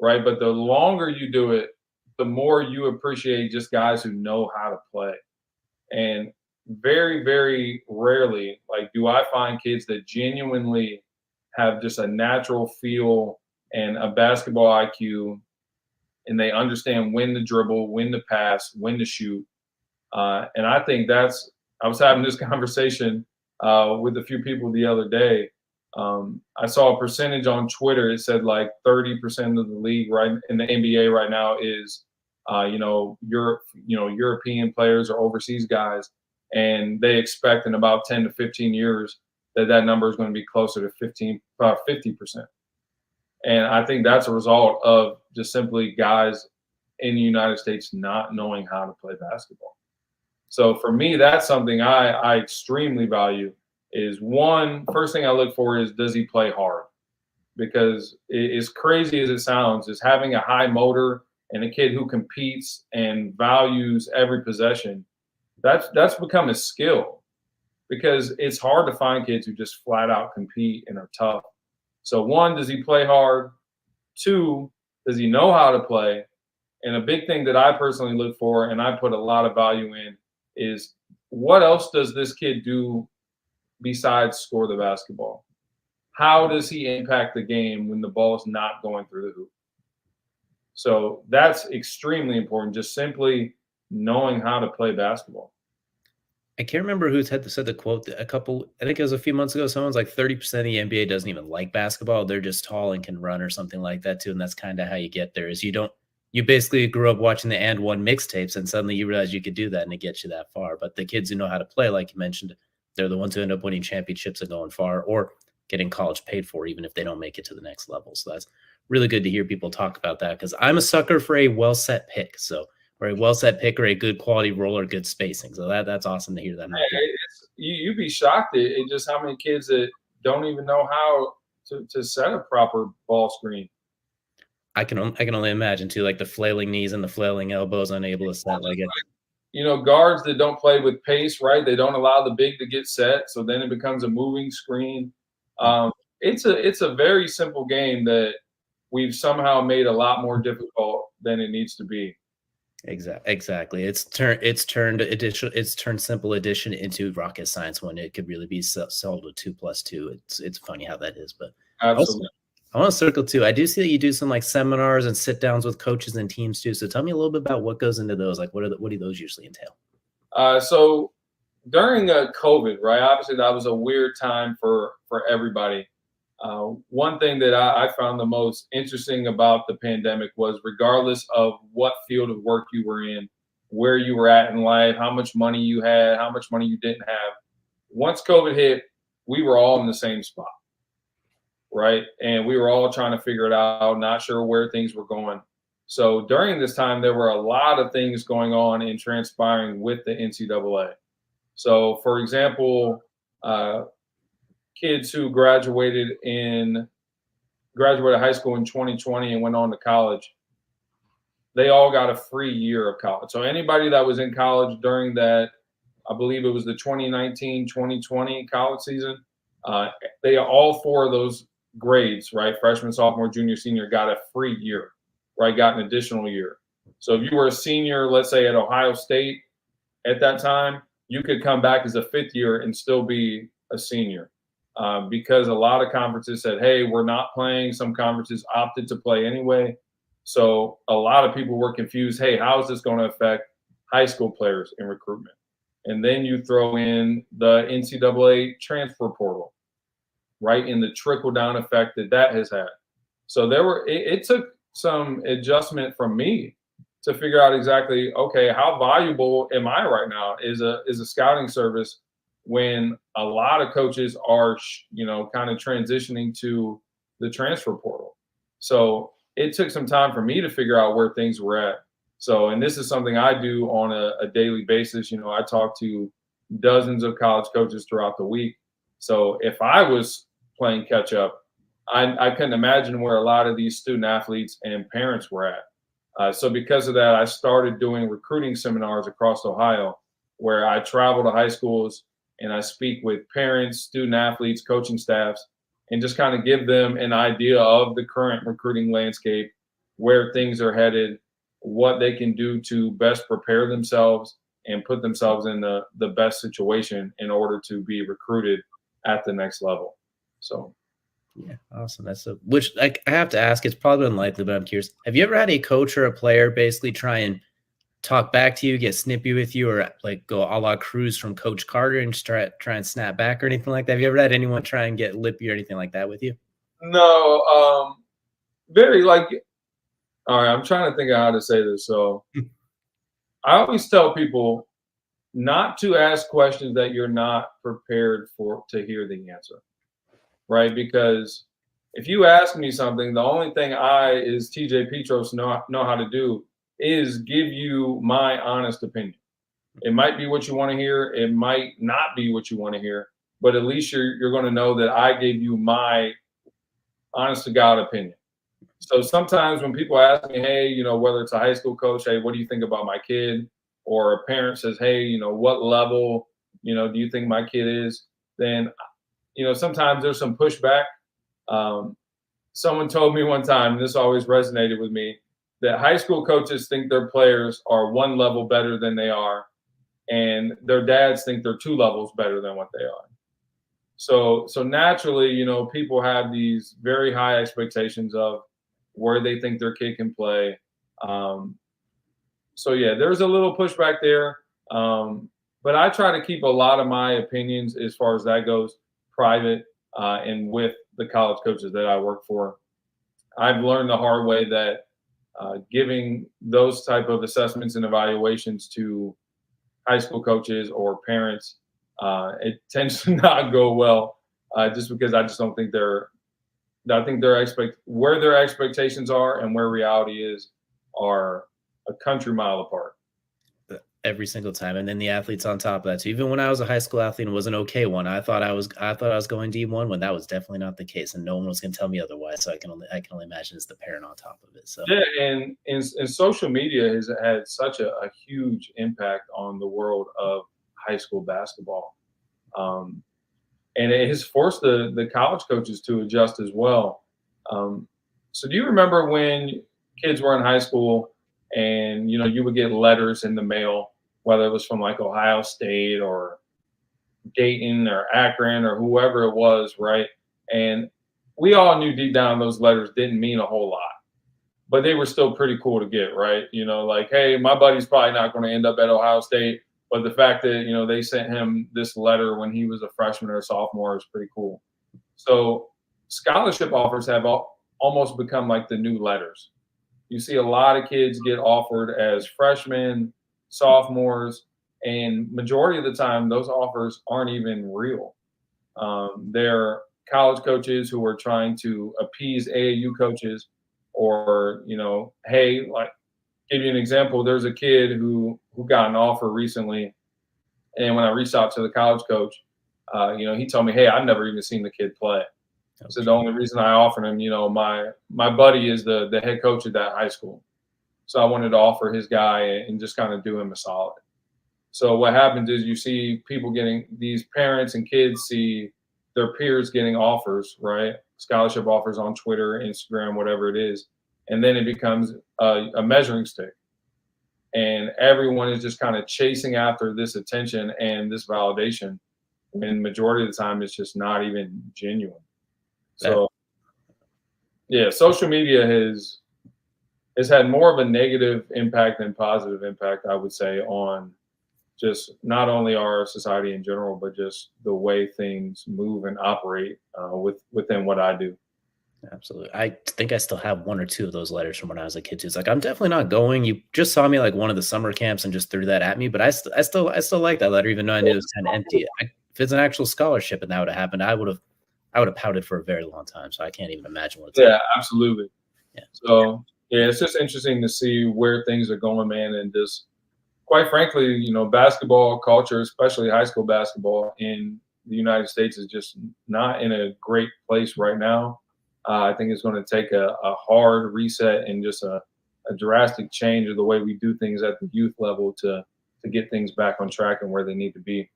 right? But the longer you do it, the more you appreciate just guys who know how to play. And very, very rarely, do I find kids that genuinely have just a natural feel and a basketball IQ, and they understand when to dribble, when to pass, when to shoot. And I think I was having this conversation with a few people the other day. I saw a percentage on Twitter. It said 30% of the league right in the NBA right now is, European players or overseas guys. And they expect in about 10 to 15 years that number is going to be closer to 50%. And I think that's a result of just simply guys in the United States not knowing how to play basketball. So for me, that's something I extremely value is first thing I look for is, does he play hard? Because as crazy as it sounds, is having a high motor and a kid who competes and values every possession, that's become a skill, because it's hard to find kids who just flat out compete and are tough. So 1, does he play hard? 2, does he know how to play? And a big thing that I personally look for and I put a lot of value in is, what else does this kid do besides score the basketball? How does he impact the game when the ball is not going through the hoop? So that's extremely important, just simply knowing how to play basketball. I can't remember who said the quote I think it was a few months ago. Someone's like 30% of the NBA doesn't even like basketball. They're just tall and can run or something like that too. And that's kind of how you get there, is you basically grew up watching the And One mixtapes and suddenly you realize you could do that and it gets you that far. But the kids who know how to play, like you mentioned, they're the ones who end up winning championships and going far or getting college paid for, even if they don't make it to the next level. So that's really good to hear people talk about that, because I'm a sucker for a well-set pick. Or a well-set pick or a good quality roller, good spacing. So that's awesome to hear that. You'd be shocked at just how many kids that don't even know how to set a proper ball screen. I can only imagine too, like the flailing knees and the flailing elbows, unable to set like it. Guards that don't play with pace, right? They don't allow the big to get set, so then it becomes a moving screen. It's a very simple game that we've somehow made a lot more difficult than it needs to be. Exactly. It's turned simple addition into rocket science when it could really be solved with 2 + 2. It's funny how that is, but absolutely. I want to circle too. I do see that you do some seminars and sit downs with coaches and teams too. So tell me a little bit about what goes into those. What do those usually entail? So during COVID, right? Obviously that was a weird time for everybody. One thing that I found the most interesting about the pandemic was, regardless of what field of work you were in, where you were at in life, how much money you had, how much money you didn't have, once COVID hit, we were all in the same spot, right? And we were all trying to figure it out, not sure where things were going. So during this time, there were a lot of things going on and transpiring with the NCAA. So, for example, kids who graduated high school in 2020 and went on to college, they all got a free year of college. So anybody that was in college during that, I believe it was the 2019-2020 college season, all 4 of those grades, right, freshman, sophomore, junior, senior, got a free year, right, got an additional year. So if you were a senior, let's say at Ohio State at that time, you could come back as a 5th year and still be a senior. Because a lot of conferences said, hey, we're not playing. Some conferences opted to play anyway. So a lot of people were confused. Hey, how is this going to affect high school players in recruitment? And then you throw in the NCAA transfer portal, right, and the trickle-down effect that has had. So it took some adjustment from me to figure out exactly, okay, how valuable am I right now as a scouting service when a lot of coaches are, kind of transitioning to the transfer portal. So it took some time for me to figure out where things were at. So, and this is something I do on a daily basis. I talk to dozens of college coaches throughout the week. So if I was playing catch up, I couldn't imagine where a lot of these student athletes and parents were at. So because of that, I started doing recruiting seminars across Ohio, where I travel to high schools and I speak with parents, student athletes, coaching staffs, and just kind of give them an idea of the current recruiting landscape, where things are headed, what they can do to best prepare themselves and put themselves in the best situation in order to be recruited at the next level. So yeah, awesome. Which I have to ask, it's probably unlikely, but I'm curious. Have you ever had a coach or a player basically try and talk back to you, get snippy with you, or like go a la Cruz from Coach Carter and just try and snap back or anything like that? Have you ever had anyone try and get lippy or anything like that with you? no, very like, all right, I'm trying to think of how to say this. So I always tell people not to ask questions that you're not prepared to hear the answer, right? Because if you ask me something, the only thing is TJ Peatross know how to do is give you my honest opinion. It might be what you want to hear. It might not be what you want to hear, but at least you're going to know that I gave you my honest to God opinion. So sometimes when people ask me, hey, whether it's a high school coach, hey, what do you think about my kid? Or a parent says, hey, what level, do you think my kid is? Then, sometimes there's some pushback. Someone told me one time, and this always resonated with me, that high school coaches think their players are one level better than they are, and their dads think they're 2 levels better than what they are. So naturally, people have these very high expectations of where they think their kid can play. So yeah, there's a little pushback there. But I try to keep a lot of my opinions, as far as that goes, private and with the college coaches that I work for. I've learned the hard way that giving those type of assessments and evaluations to high school coaches or parents, it tends to not go well, just because I just don't think where their expectations are and where reality is are a country mile apart. Every single time. And then the athletes on top of that. So even when I was a high school athlete and was an okay one, I thought I was going D1 when that was definitely not the case, and no one was going to tell me otherwise. So I can only imagine it's the parent on top of it. So yeah, and social media has had such a huge impact on the world of high school basketball. And it has forced the college coaches to adjust as well. So do you remember when kids were in high school and you would get letters in the mail, whether it was from like Ohio State or Dayton or Akron or whoever it was, right? And we all knew deep down those letters didn't mean a whole lot, but they were still pretty cool to get, right? Like, hey, my buddy's probably not going to end up at Ohio State, but the fact that they sent him this letter when he was a freshman or a sophomore is pretty cool. So scholarship offers have almost become like the new letters. You see a lot of kids get offered as freshmen, sophomores, and majority of the time, those offers aren't even real. They're college coaches who are trying to appease AAU coaches, or, hey, like, give you an example. There's a kid who got an offer recently, and when I reached out to the college coach, he told me, hey, I've never even seen the kid play. So the only reason I offered him, my buddy is the head coach at that high school. So I wanted to offer his guy and just kind of do him a solid. So what happens is you see people these parents and kids see their peers getting offers, right? Scholarship offers on Twitter, Instagram, whatever it is. And then it becomes a measuring stick. And everyone is just kind of chasing after this attention and this validation. And majority of the time, it's just not even genuine. So, yeah, social media has had more of a negative impact than positive impact, I would say, on just not only our society in general, but just the way things move and operate within what I do. Absolutely. I think I still have 1 or 2 of those letters from when I was a kid too. It's like, I'm definitely not going. You just saw me like one of the summer camps and just threw that at me, but I still like that letter, even though I knew it was kind of empty. If it's an actual scholarship and that would have happened, I would have pouted for a very long time. So I can't even imagine what it's like. Absolutely. Yeah. So yeah, it's just interesting to see where things are going, man. And just quite frankly, you know, basketball culture, especially high school basketball in the United States, is just not in a great place right now. I think it's going to take a hard reset and just a drastic change of the way we do things at the youth level to get things back on track and where they need to be.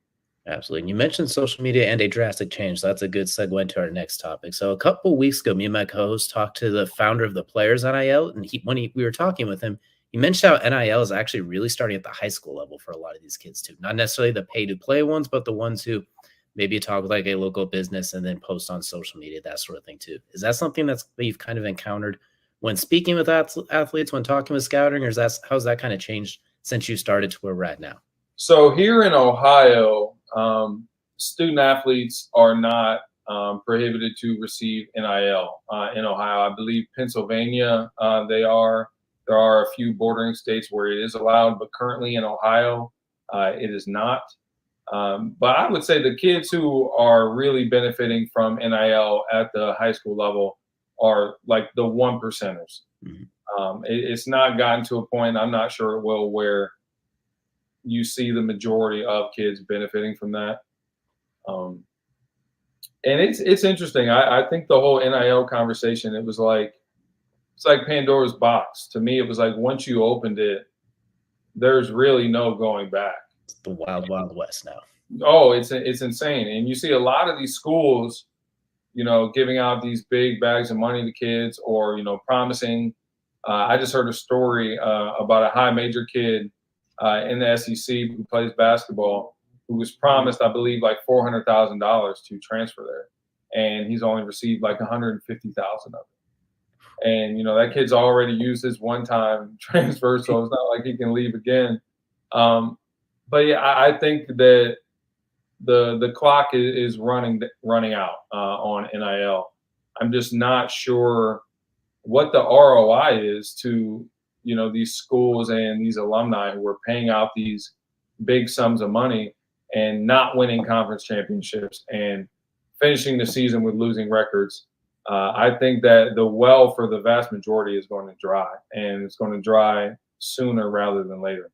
Absolutely. And you mentioned social media and a drastic change. So that's a good segue into our next topic. So a couple weeks ago, me and my co-host talked to the founder of the Players NIL, and we were talking with him, he mentioned how NIL is actually really starting at the high school level for a lot of these kids too. Not necessarily the pay-to-play ones, but the ones who maybe talk with like a local business and then post on social media, that sort of thing too. Is that something that you've kind of encountered when speaking with athletes, when talking with scouting, or how's that kind of changed since you started to where we're at now? So here in Ohio, student athletes are not prohibited to receive NIL in Ohio. I believe Pennsylvania, they are. There are a few bordering states where it is allowed, but currently in Ohio, it is not. But I would say the kids who are really benefiting from NIL at the high school level are like the 1%ers. Mm-hmm. It's not gotten to a point, I'm not sure it will, where you see the majority of kids benefiting from that. And it's interesting. I think the whole NIL conversation, it's like Pandora's box. To me, it was like once you opened it, there's really no going back. It's the wild, wild west now. Oh, it's insane. And you see a lot of these schools, you know, giving out these big bags of money to kids or, you know, promising. I just heard a story about a high major kid in the SEC who plays basketball who was promised, I believe, like $400,000 to transfer there. And he's only received like $150,000 of it. And, you know, that kid's already used his one-time transfer, so it's not like he can leave again. But yeah, I think that the clock is running out on NIL. I'm just not sure what the ROI is to, you know, these schools and these alumni who are paying out these big sums of money and not winning conference championships and finishing the season with losing records. I think that the well for the vast majority is going to dry, and it's going to dry sooner rather than later.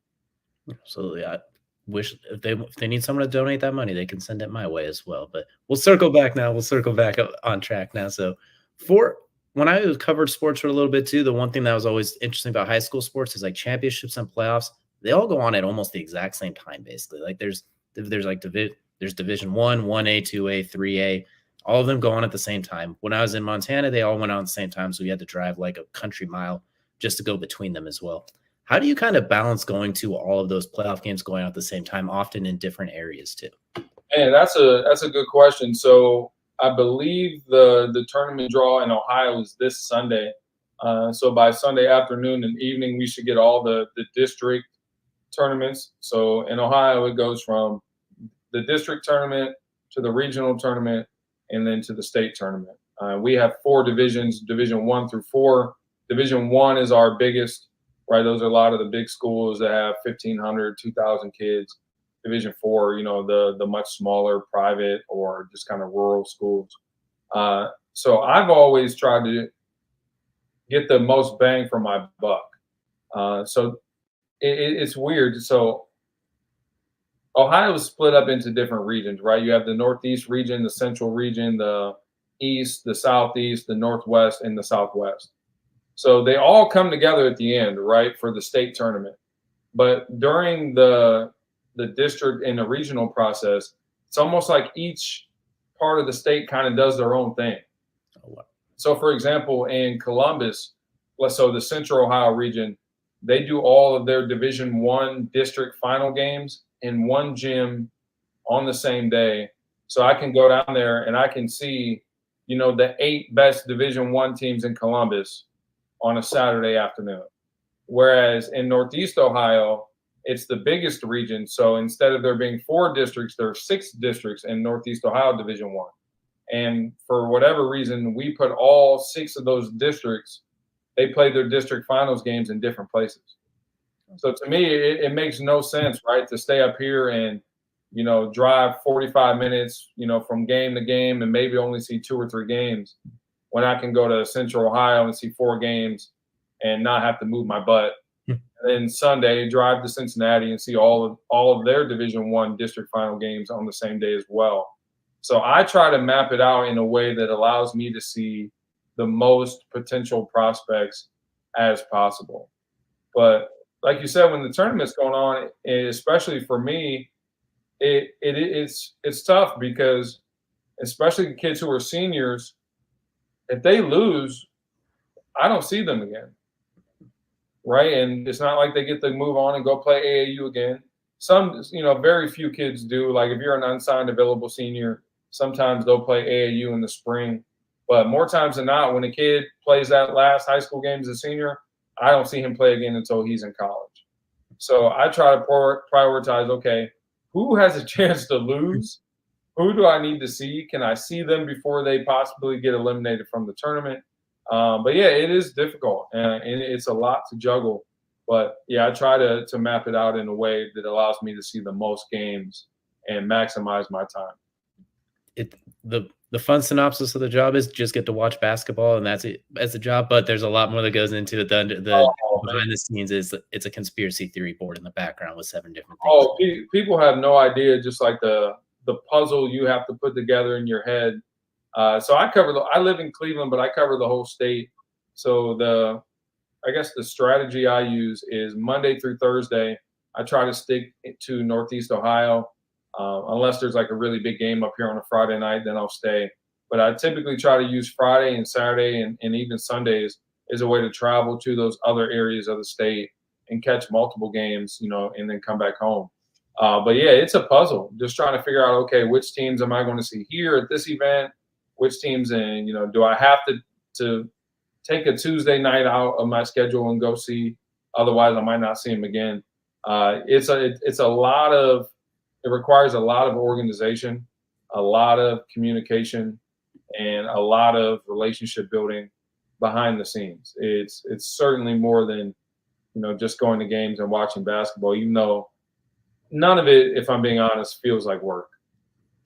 Absolutely. I wish if they need someone to donate that money, they can send it my way as well. But we'll circle back now. We'll circle back on track now. So when I covered sports for a little bit too, the one thing that was always interesting about high school sports is like championships and playoffs. They all go on at almost the exact same time, basically. Like there's Division 1, 1A, 2A, 3A. All of them go on at the same time. When I was in Montana, they all went on at the same time, so we had to drive like a country mile just to go between them as well. How do you kind of balance going to all of those playoff games going on at the same time, often in different areas too? Man, that's a good question. So I believe the tournament draw in Ohio is this Sunday. So by Sunday afternoon and evening, we should get all the district tournaments. So in Ohio, it goes from the district tournament to the regional tournament and then to the state tournament. We have 4 divisions, Division 1 through 4. Division 1 is our biggest, right? Those are a lot of the big schools that have 1,500, 2,000 kids. Division 4, you know, the much smaller private or just kind of rural schools. So I've always tried to get the most bang for my buck. So it's weird. So Ohio is split up into different regions, right? You have the Northeast region, the Central region, the East, the Southeast, the Northwest, and the Southwest. So they all come together at the end, right, for the state tournament. But during the district and the regional process, it's almost like each part of the state kind of does their own thing. So, for example, in Columbus, so the Central Ohio region, they do all of their Division 1 district final games in one gym on the same day. So I can go down there and I can see, you know, the 8 best Division 1 teams in Columbus on a Saturday afternoon. Whereas in Northeast Ohio, it's the biggest region. So instead of there being 4 districts, there are 6 districts in Northeast Ohio Division 1. And for whatever reason, we put all 6 of those districts, they played their district finals games in different places. So to me, it makes no sense, right, to stay up here and, you know, drive 45 minutes, you know, from game to game and maybe only see 2 or 3 games when I can go to Central Ohio and see 4 games and not have to move my butt And then Sunday, drive to Cincinnati and see all of their Division I district final games on the same day as well. So I try to map it out in a way that allows me to see the most potential prospects as possible. But like you said, when the tournament's going on, especially for me, it's tough because especially kids who are seniors, if they lose, I don't see them again. Right. And it's not like they get to move on and go play AAU again. Some, very few kids do. Like if you're an unsigned available senior, sometimes they'll play AAU in the spring. But more times than not, when a kid plays that last high school game as a senior, I don't see him play again until he's in college. So I try to prioritize, okay, who has a chance to lose? Who do I need to see? Can I see them before they possibly get eliminated from the tournament? But yeah, it is difficult and it's a lot to juggle. But yeah, I try to map it out in a way that allows me to see the most games and maximize my time. The fun synopsis of the job is just get to watch basketball, and that's it as a job. But there's a lot more that goes into it. The behind the scenes is it's a conspiracy theory board in the background with 7 different things. Oh, people have no idea, just like the puzzle you have to put together in your head. So I live in Cleveland, but I cover the whole state. So I guess the strategy I use is Monday through Thursday. I try to stick to Northeast Ohio. Unless there's like a really big game up here on a Friday night, then I'll stay. But I typically try to use Friday and Saturday and even Sundays as a way to travel to those other areas of the state and catch multiple games, and then come back home. But yeah, it's a puzzle. Just trying to figure out, okay, which teams am I going to see here at this event? Which teams, and do I have to take a Tuesday night out of my schedule and go see? Otherwise, I might not see them again. It requires a lot of organization, a lot of communication, and a lot of relationship building behind the scenes. It's certainly more than just going to games and watching basketball. None of it, if I'm being honest, feels like work.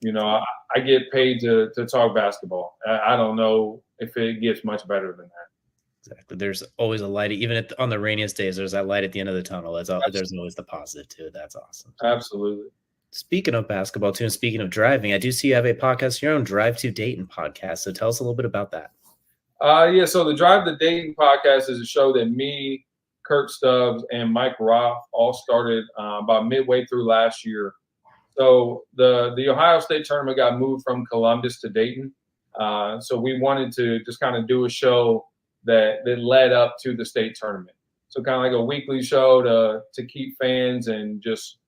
I get paid to talk basketball. I don't know if it gets much better than that. Exactly. There's always a light, even on the rainiest days. There's that light at the end of the tunnel. There's always the positive to it. That's awesome. Absolutely. Speaking of basketball too, and speaking of driving, I do see you have a podcast, your own Drive to Dayton podcast. So tell us a little bit about that. Yeah. So the Drive to Dayton podcast is a show that me, Kurt Stubbs, and Mike Roth all started about midway through last year. So the Ohio State tournament got moved from Columbus to Dayton. So we wanted to just kind of do a show that led up to the state tournament. So kind of like a weekly show to keep fans and just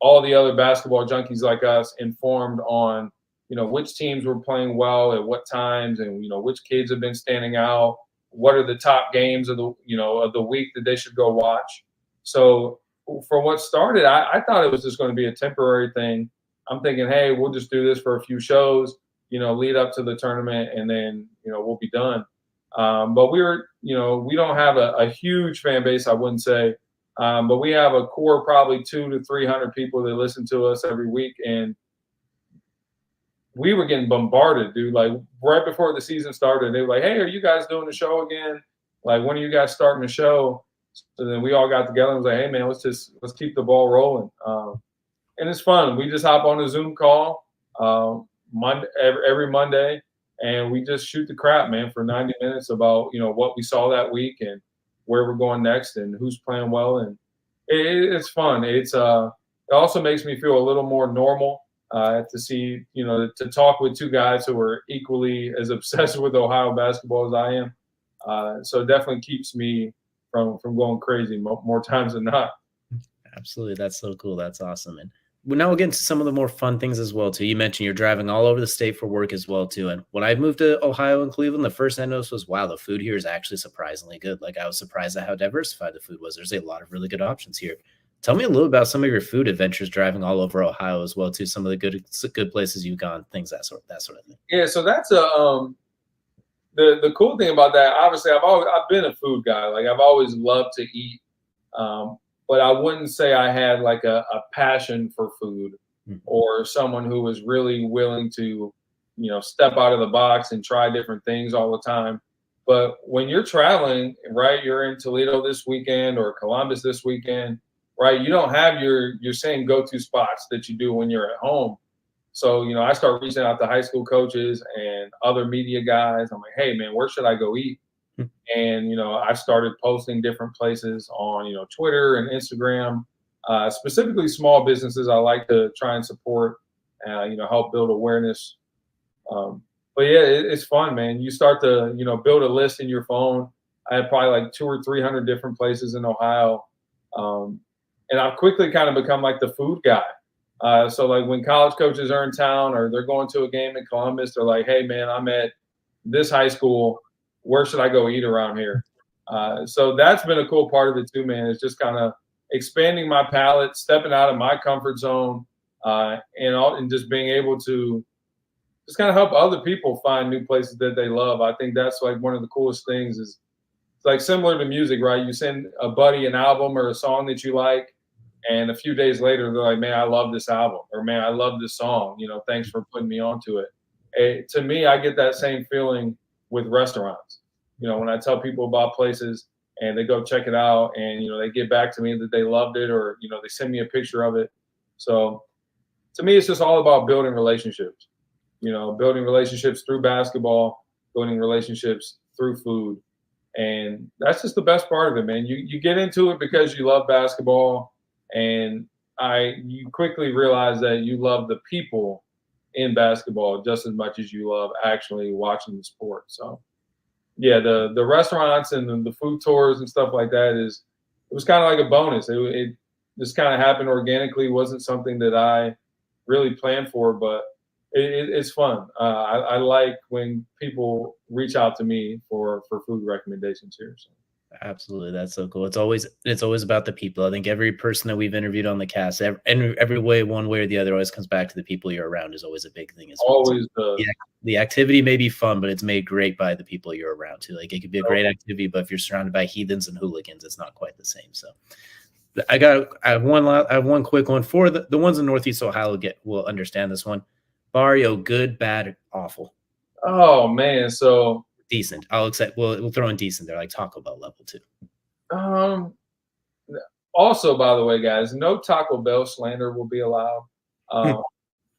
all the other basketball junkies like us informed on, which teams were playing well at what times, and which kids have been standing out. What are the top games of the week that they should go watch? So for what started, I thought it was just going to be a temporary thing. I'm thinking, hey, we'll just do this for a few shows, lead up to the tournament, and then we'll be done. But we don't have a huge fan base, I wouldn't say. But we have a core, probably 200 to 300 people that listen to us every week. And we were getting bombarded, dude. Like right before the season started, they were like, hey, are you guys doing the show again? Like, when are you guys starting the show? So then we all got together and was like, hey man, let's keep the ball rolling. And it's fun. We just hop on a Zoom call every Monday, and we just shoot the crap, man, for 90 minutes about, what we saw that week and where we're going next and who's playing well. And it's fun. It also makes me feel a little more normal to see, to talk with two guys who are equally as obsessed with Ohio basketball as I am. So it definitely keeps me from going crazy more times than not. Absolutely. That's so cool. That's awesome. And now we'll get into some of the more fun things as well, too. You mentioned you're driving all over the state for work as well, too. And when I moved to Ohio and Cleveland, the first thing I noticed was, wow, the food here is actually surprisingly good. Like, I was surprised at how diversified the food was. There's a lot of really good options here. Tell me a little about some of your food adventures driving all over Ohio as well, too. Some of the good places you've gone, things that sort of thing. Yeah, so that's the cool thing about that. Obviously, I've been a food guy. Like, I've always loved to eat. But I wouldn't say I had like a passion for food or someone who was really willing to, step out of the box and try different things all the time. But when you're traveling, right, you're in Toledo this weekend or Columbus this weekend, right? You don't have your same go-to spots that you do when you're at home. So, I start reaching out to high school coaches and other media guys. I'm like, hey, man, where should I go eat? And, I started posting different places on, Twitter and Instagram, specifically small businesses I like to try and support, help build awareness. But yeah, it's fun, man. You start to, build a list in your phone. I had probably like 200 or 300 different places in Ohio. And I've quickly kind of become like the food guy. So like when college coaches are in town or they're going to a game in Columbus, they're like, hey man, I'm at this high school. Where should I go eat around here? So that's been a cool part of it too, man. It's just kind of expanding my palate, stepping out of my comfort zone, and just being able to just kind of help other people find new places that they love. I think that's like one of the coolest things is it's like similar to music, right? You send a buddy an album or a song that you like, and a few days later, they're like, man, I love this album, or man, I love this song. Thanks for putting me onto it. To me, I get that same feeling with restaurants. When I tell people about places and they go check it out and, they get back to me that they loved it or, they send me a picture of it. So to me, it's just all about building relationships, building relationships through basketball, building relationships through food. And that's just the best part of it, man. You get into it because you love basketball. And you quickly realize that you love the people in basketball just as much as you love actually watching the sport. So, yeah, the restaurants and the food tours and stuff like that it was kind of like a bonus. It just kind of happened organically. It wasn't something that I really planned for, but it's fun. I like when people reach out to me for food recommendations here. So. Absolutely. That's so cool. It's always about the people. I think every person that we've interviewed on the cast, every way, one way or the other, always comes back to the people you're around is always a big thing as well. Always does. The activity may be fun, but it's made great by the people you're around too. Like it could be a great activity, but if you're surrounded by heathens and hooligans, it's not quite the same. So I have one quick one for the ones in Northeast Ohio will understand this one. Barrio, good, bad, awful. Oh man. So decent. I'll accept. We'll throw in decent there, like Taco Bell level too. Also, by the way, guys, no Taco Bell slander will be allowed.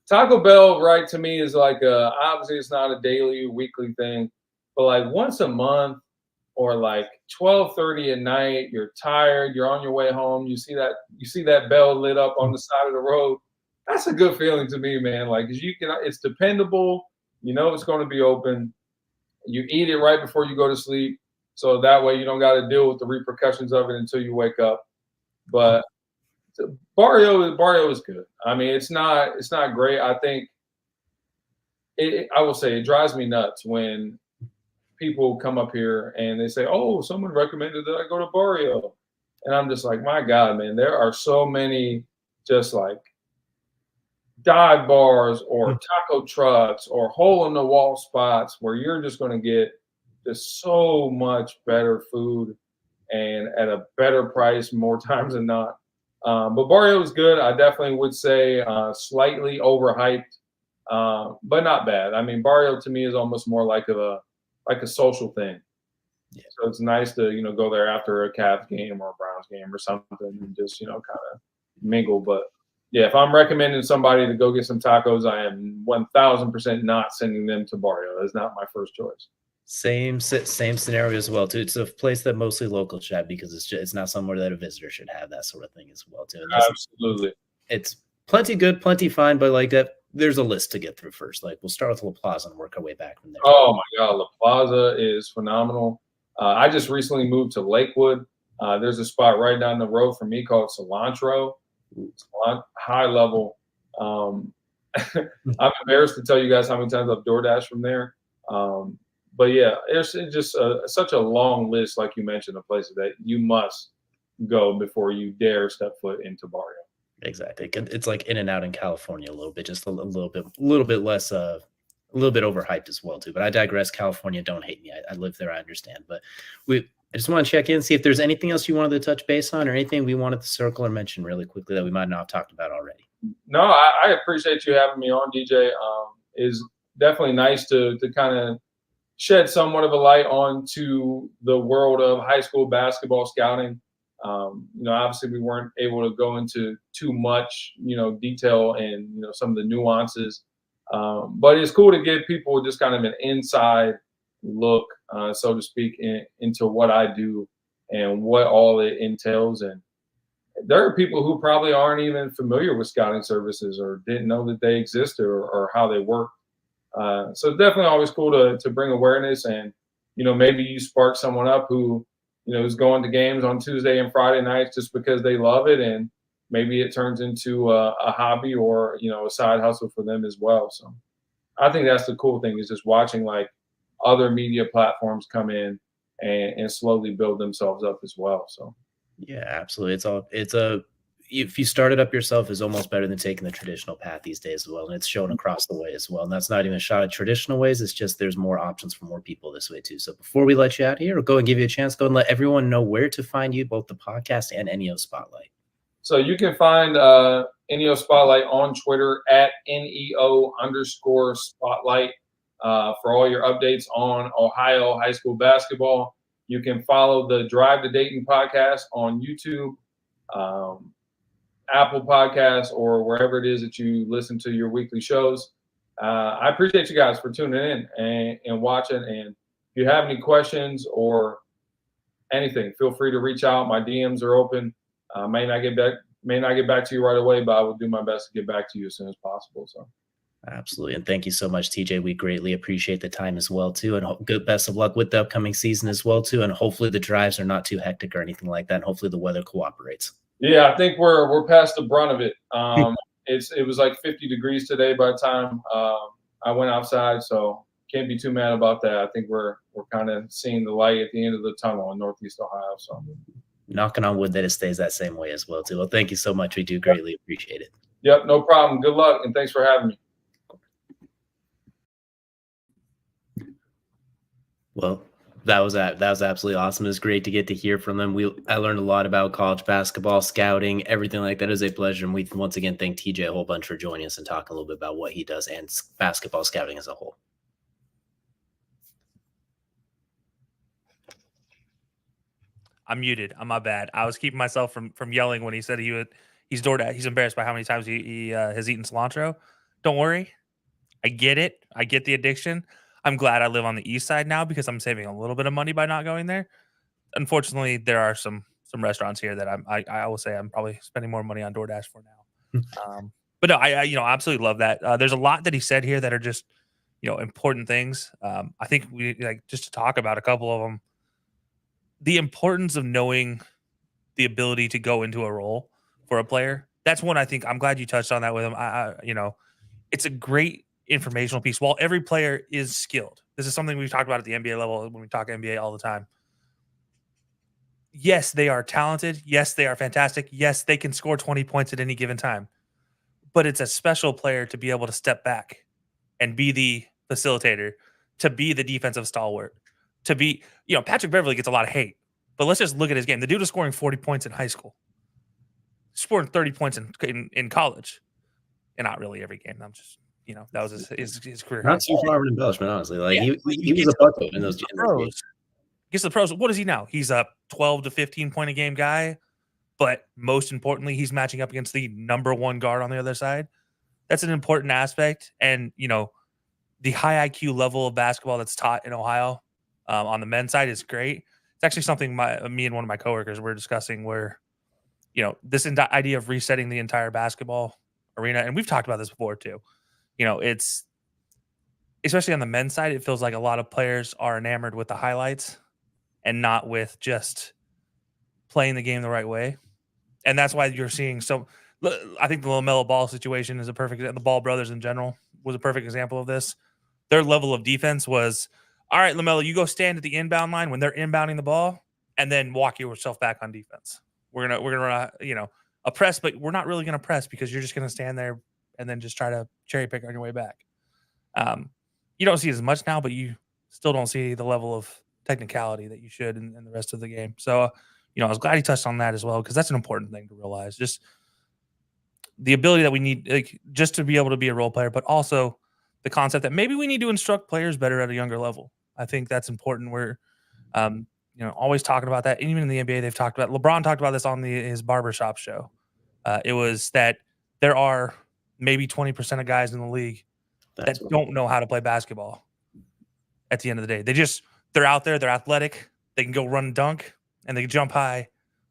Taco Bell, right, to me is like obviously it's not a daily or weekly thing, but like once a month or like 12:30 at night, you're tired, you're on your way home, you see that bell lit up on the side of the road. That's a good feeling to me, man. Like it's dependable. It's going to be open. You eat it right before you go to sleep, so that way you don't got to deal with the repercussions of it until you wake up. But Barrio is good. I mean, it's not great. I think I will say it drives me nuts when people come up here and they say, "Oh, someone recommended that I go to Barrio," and I'm just like, "My God, man, there are so many just like dive bars or taco trucks or hole in the wall spots where you're just going to get just so much better food and at a better price more times than not." But Barrio is good. I definitely would say slightly overhyped, but not bad. I mean, Barrio to me is almost more like a social thing. Yeah. So it's nice to go there after a Cavs game or a Browns game or something and just kind of mingle. But yeah, if I'm recommending somebody to go get some tacos, I am 1,000% not sending them to Barrio. That's not my first choice. Same scenario as well too. It's a place that mostly locals should have because it's not somewhere that a visitor should have that sort of thing as well too. Absolutely, it's plenty good, plenty fine, but like that, there's a list to get through first. Like we'll start with La Plaza and work our way back from there. Oh my God, La Plaza is phenomenal. I just recently moved to Lakewood. There's a spot right down the road from me called Cilantro. High level. I'm embarrassed to tell you guys how many times I've DoorDash from there. But yeah, it's just such a long list, like you mentioned, of places that you must go before you dare step foot into Barrio. Exactly. It's like In-N-Out in California a little bit, just a little bit less, a little bit overhyped as well too. But I digress. California, don't hate me. I live there. I understand. But I just want to check in, see if there's anything else you wanted to touch base on or anything we wanted to circle or mention really quickly that we might not have talked about already. No, I appreciate you having me on, DJ. It's definitely nice to kind of shed somewhat of a light onto the world of high school basketball scouting. Obviously we weren't able to go into too much, detail and, some of the nuances. But it's cool to give people just kind of an inside look, so to speak, into what I do and what all it entails. And there are people who probably aren't even familiar with scouting services or didn't know that they existed or how they work. So it's definitely always cool to bring awareness, and maybe you spark someone up who is going to games on Tuesday and Friday nights just because they love it, and maybe it turns into a hobby or a side hustle for them as well. So I think that's the cool thing, is just watching like other media platforms come in and slowly build themselves up as well. So yeah, absolutely. If you start it up yourself, is almost better than taking the traditional path these days as well. And it's shown across the way as well. And that's not even a shot at traditional ways. It's just there's more options for more people this way too. So before we let you out here, or go and give you a chance, go and let everyone know where to find you, both the podcast and NEO Spotlight. So you can find NEO Spotlight on Twitter at NEO_Spotlight for all your updates on Ohio high school basketball. You can follow the Drive to Dayton podcast on YouTube, Apple Podcasts, or wherever it is that you listen to your weekly shows. I appreciate you guys for tuning in and watching. And if you have any questions or anything, feel free to reach out. My DMs are open. May not get back to you right away, but I will do my best to get back to you as soon as possible. So absolutely. And thank you so much, TJ. We greatly appreciate the time as well too. And good best of luck with the upcoming season as well too. And hopefully the drives are not too hectic or anything like that. And hopefully the weather cooperates. Yeah, I think we're past the brunt of it. It was like 50 degrees today by the time I went outside, so can't be too mad about that. I think we're kind of seeing the light at the end of the tunnel in Northeast Ohio. So knocking on wood that it stays that same way as well too. Well, thank you so much. We do greatly appreciate it. Yep, no problem. Good luck, and thanks for having me. Well, that was absolutely awesome. It was great to get to hear from them. I learned a lot about college basketball, scouting, everything like that. It was a pleasure. And we once again thank TJ a whole bunch for joining us and talking a little bit about what he does and basketball scouting as a whole. I'm muted. I'm my bad. I was keeping myself from yelling when he said he's DoorDash. He's embarrassed by how many times he has eaten cilantro. Don't worry. I get it. I get the addiction. I'm glad I live on the east side now because I'm saving a little bit of money by not going there. Unfortunately, there are some restaurants here that I will say I'm probably spending more money on DoorDash for now. But no, I absolutely love that. There's a lot that he said here that are just important things. I think we just to talk about a couple of them. The importance of knowing the ability to go into a role for a player. That's one I think I'm glad you touched on that with him. It's a great informational piece. While every player is skilled, this is something we've talked about at the NBA level when we talk NBA all the time. Yes, they are talented. Yes, they are fantastic. Yes, they can score 20 points at any given time. But it's a special player to be able to step back and be the facilitator, to be the defensive stalwart, to be, Patrick Beverly gets a lot of hate. But let's just look at his game. The dude is scoring 40 points in high school. Scoring 30 points in college. And not really every game. I'm just, that was his career. Not too far of an embellishment, honestly. He was a bucket in those games. Gets to the pros. What is he now? He's a 12 to 15 point a game guy. But most importantly, he's matching up against the number one guard on the other side. That's an important aspect. And, the high IQ level of basketball that's taught in Ohio on the men's side is great. It's actually something me and one of my coworkers were discussing where, this idea of resetting the entire basketball arena. And we've talked about this before too. It's especially on the men's side, it feels like a lot of players are enamored with the highlights and not with just playing the game the right way. And that's why you're seeing I think the LaMelo Ball situation is the Ball brothers in general was a perfect example of this. Their level of defense was, all right, LaMelo, you go stand at the inbound line when they're inbounding the ball and then walk yourself back on defense. We're going to run a press, but we're not really going to press because you're just going to stand there and then just try to cherry pick on your way back. You don't see it as much now, but you still don't see the level of technicality that you should in the rest of the game. So, I was glad he touched on that as well, because that's an important thing to realize. Just the ability that we need, just to be able to be a role player, but also the concept that maybe we need to instruct players better at a younger level. I think that's important. We're, always talking about that. And even in the NBA, they've talked about, LeBron talked about this on his barbershop show. It was that there are maybe 20% of guys in the league that don't know how to play basketball at the end of the day. They're out there, they're athletic, they can go run and dunk, and they can jump high.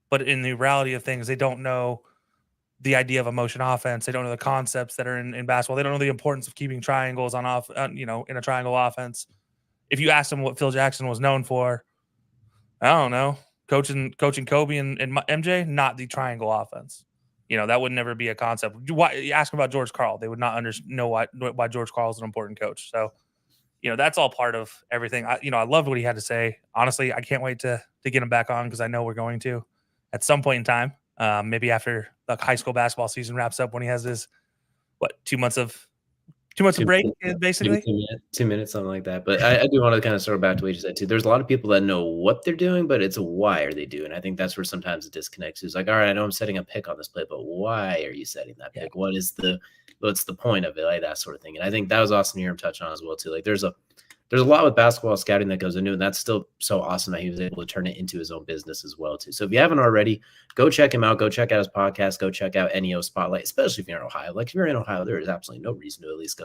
But in the reality of things, they don't know the idea of a motion offense. They don't know the concepts that are in basketball. They don't know the importance of keeping triangles in a triangle offense. If you ask them what Phil Jackson was known for, I don't know, coaching Kobe and MJ, not the triangle offense. That would never be a concept. You ask about George Karl, they would not know why George Karl is an important coach. So, that's all part of everything. I loved what he had to say. Honestly, I can't wait to get him back on because I know we're going to at some point in time. Maybe after the high school basketball season wraps up, when he has his 2 months of break, basically 2 minutes, something like that. But I do want to kind of circle back to what you said too. There's a lot of people that know what they're doing, but it's why are they doing? I think that's where sometimes it disconnects. It's like, all right, I know I'm setting a pick on this play, but why are you setting that pick? What's the point of it? Like that sort of thing. And I think that was awesome to hear him touch on as well too. Like there's a lot with basketball scouting that goes into it, and that's still so awesome that he was able to turn it into his own business as well too. So if you haven't already, go check him out. Go check out his podcast. Go check out NEO Spotlight, especially if you're in Ohio. Like if you're in Ohio, there is absolutely no reason to at least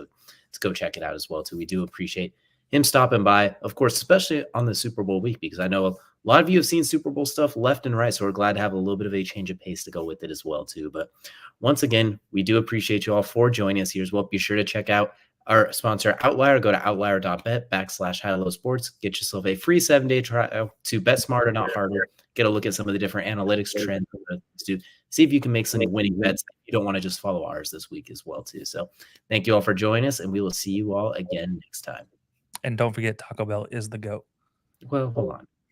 go check it out as well too. We do appreciate him stopping by, of course, especially on the Super Bowl week, because I know a lot of you have seen Super Bowl stuff left and right. So we're glad to have a little bit of a change of pace to go with it as well too. But once again, we do appreciate you all for joining us here as well. Be sure to check out our sponsor, Outlier. Go to outlier.bet /HighLowSports. Get yourself a free 7-day trial to bet smarter, not harder. Get a look at some of the different analytics trends. See if you can make some winning bets. You don't want to just follow ours this week as well, too. So thank you all for joining us, and we will see you all again next time. And don't forget, Taco Bell is the GOAT. Well, hold on.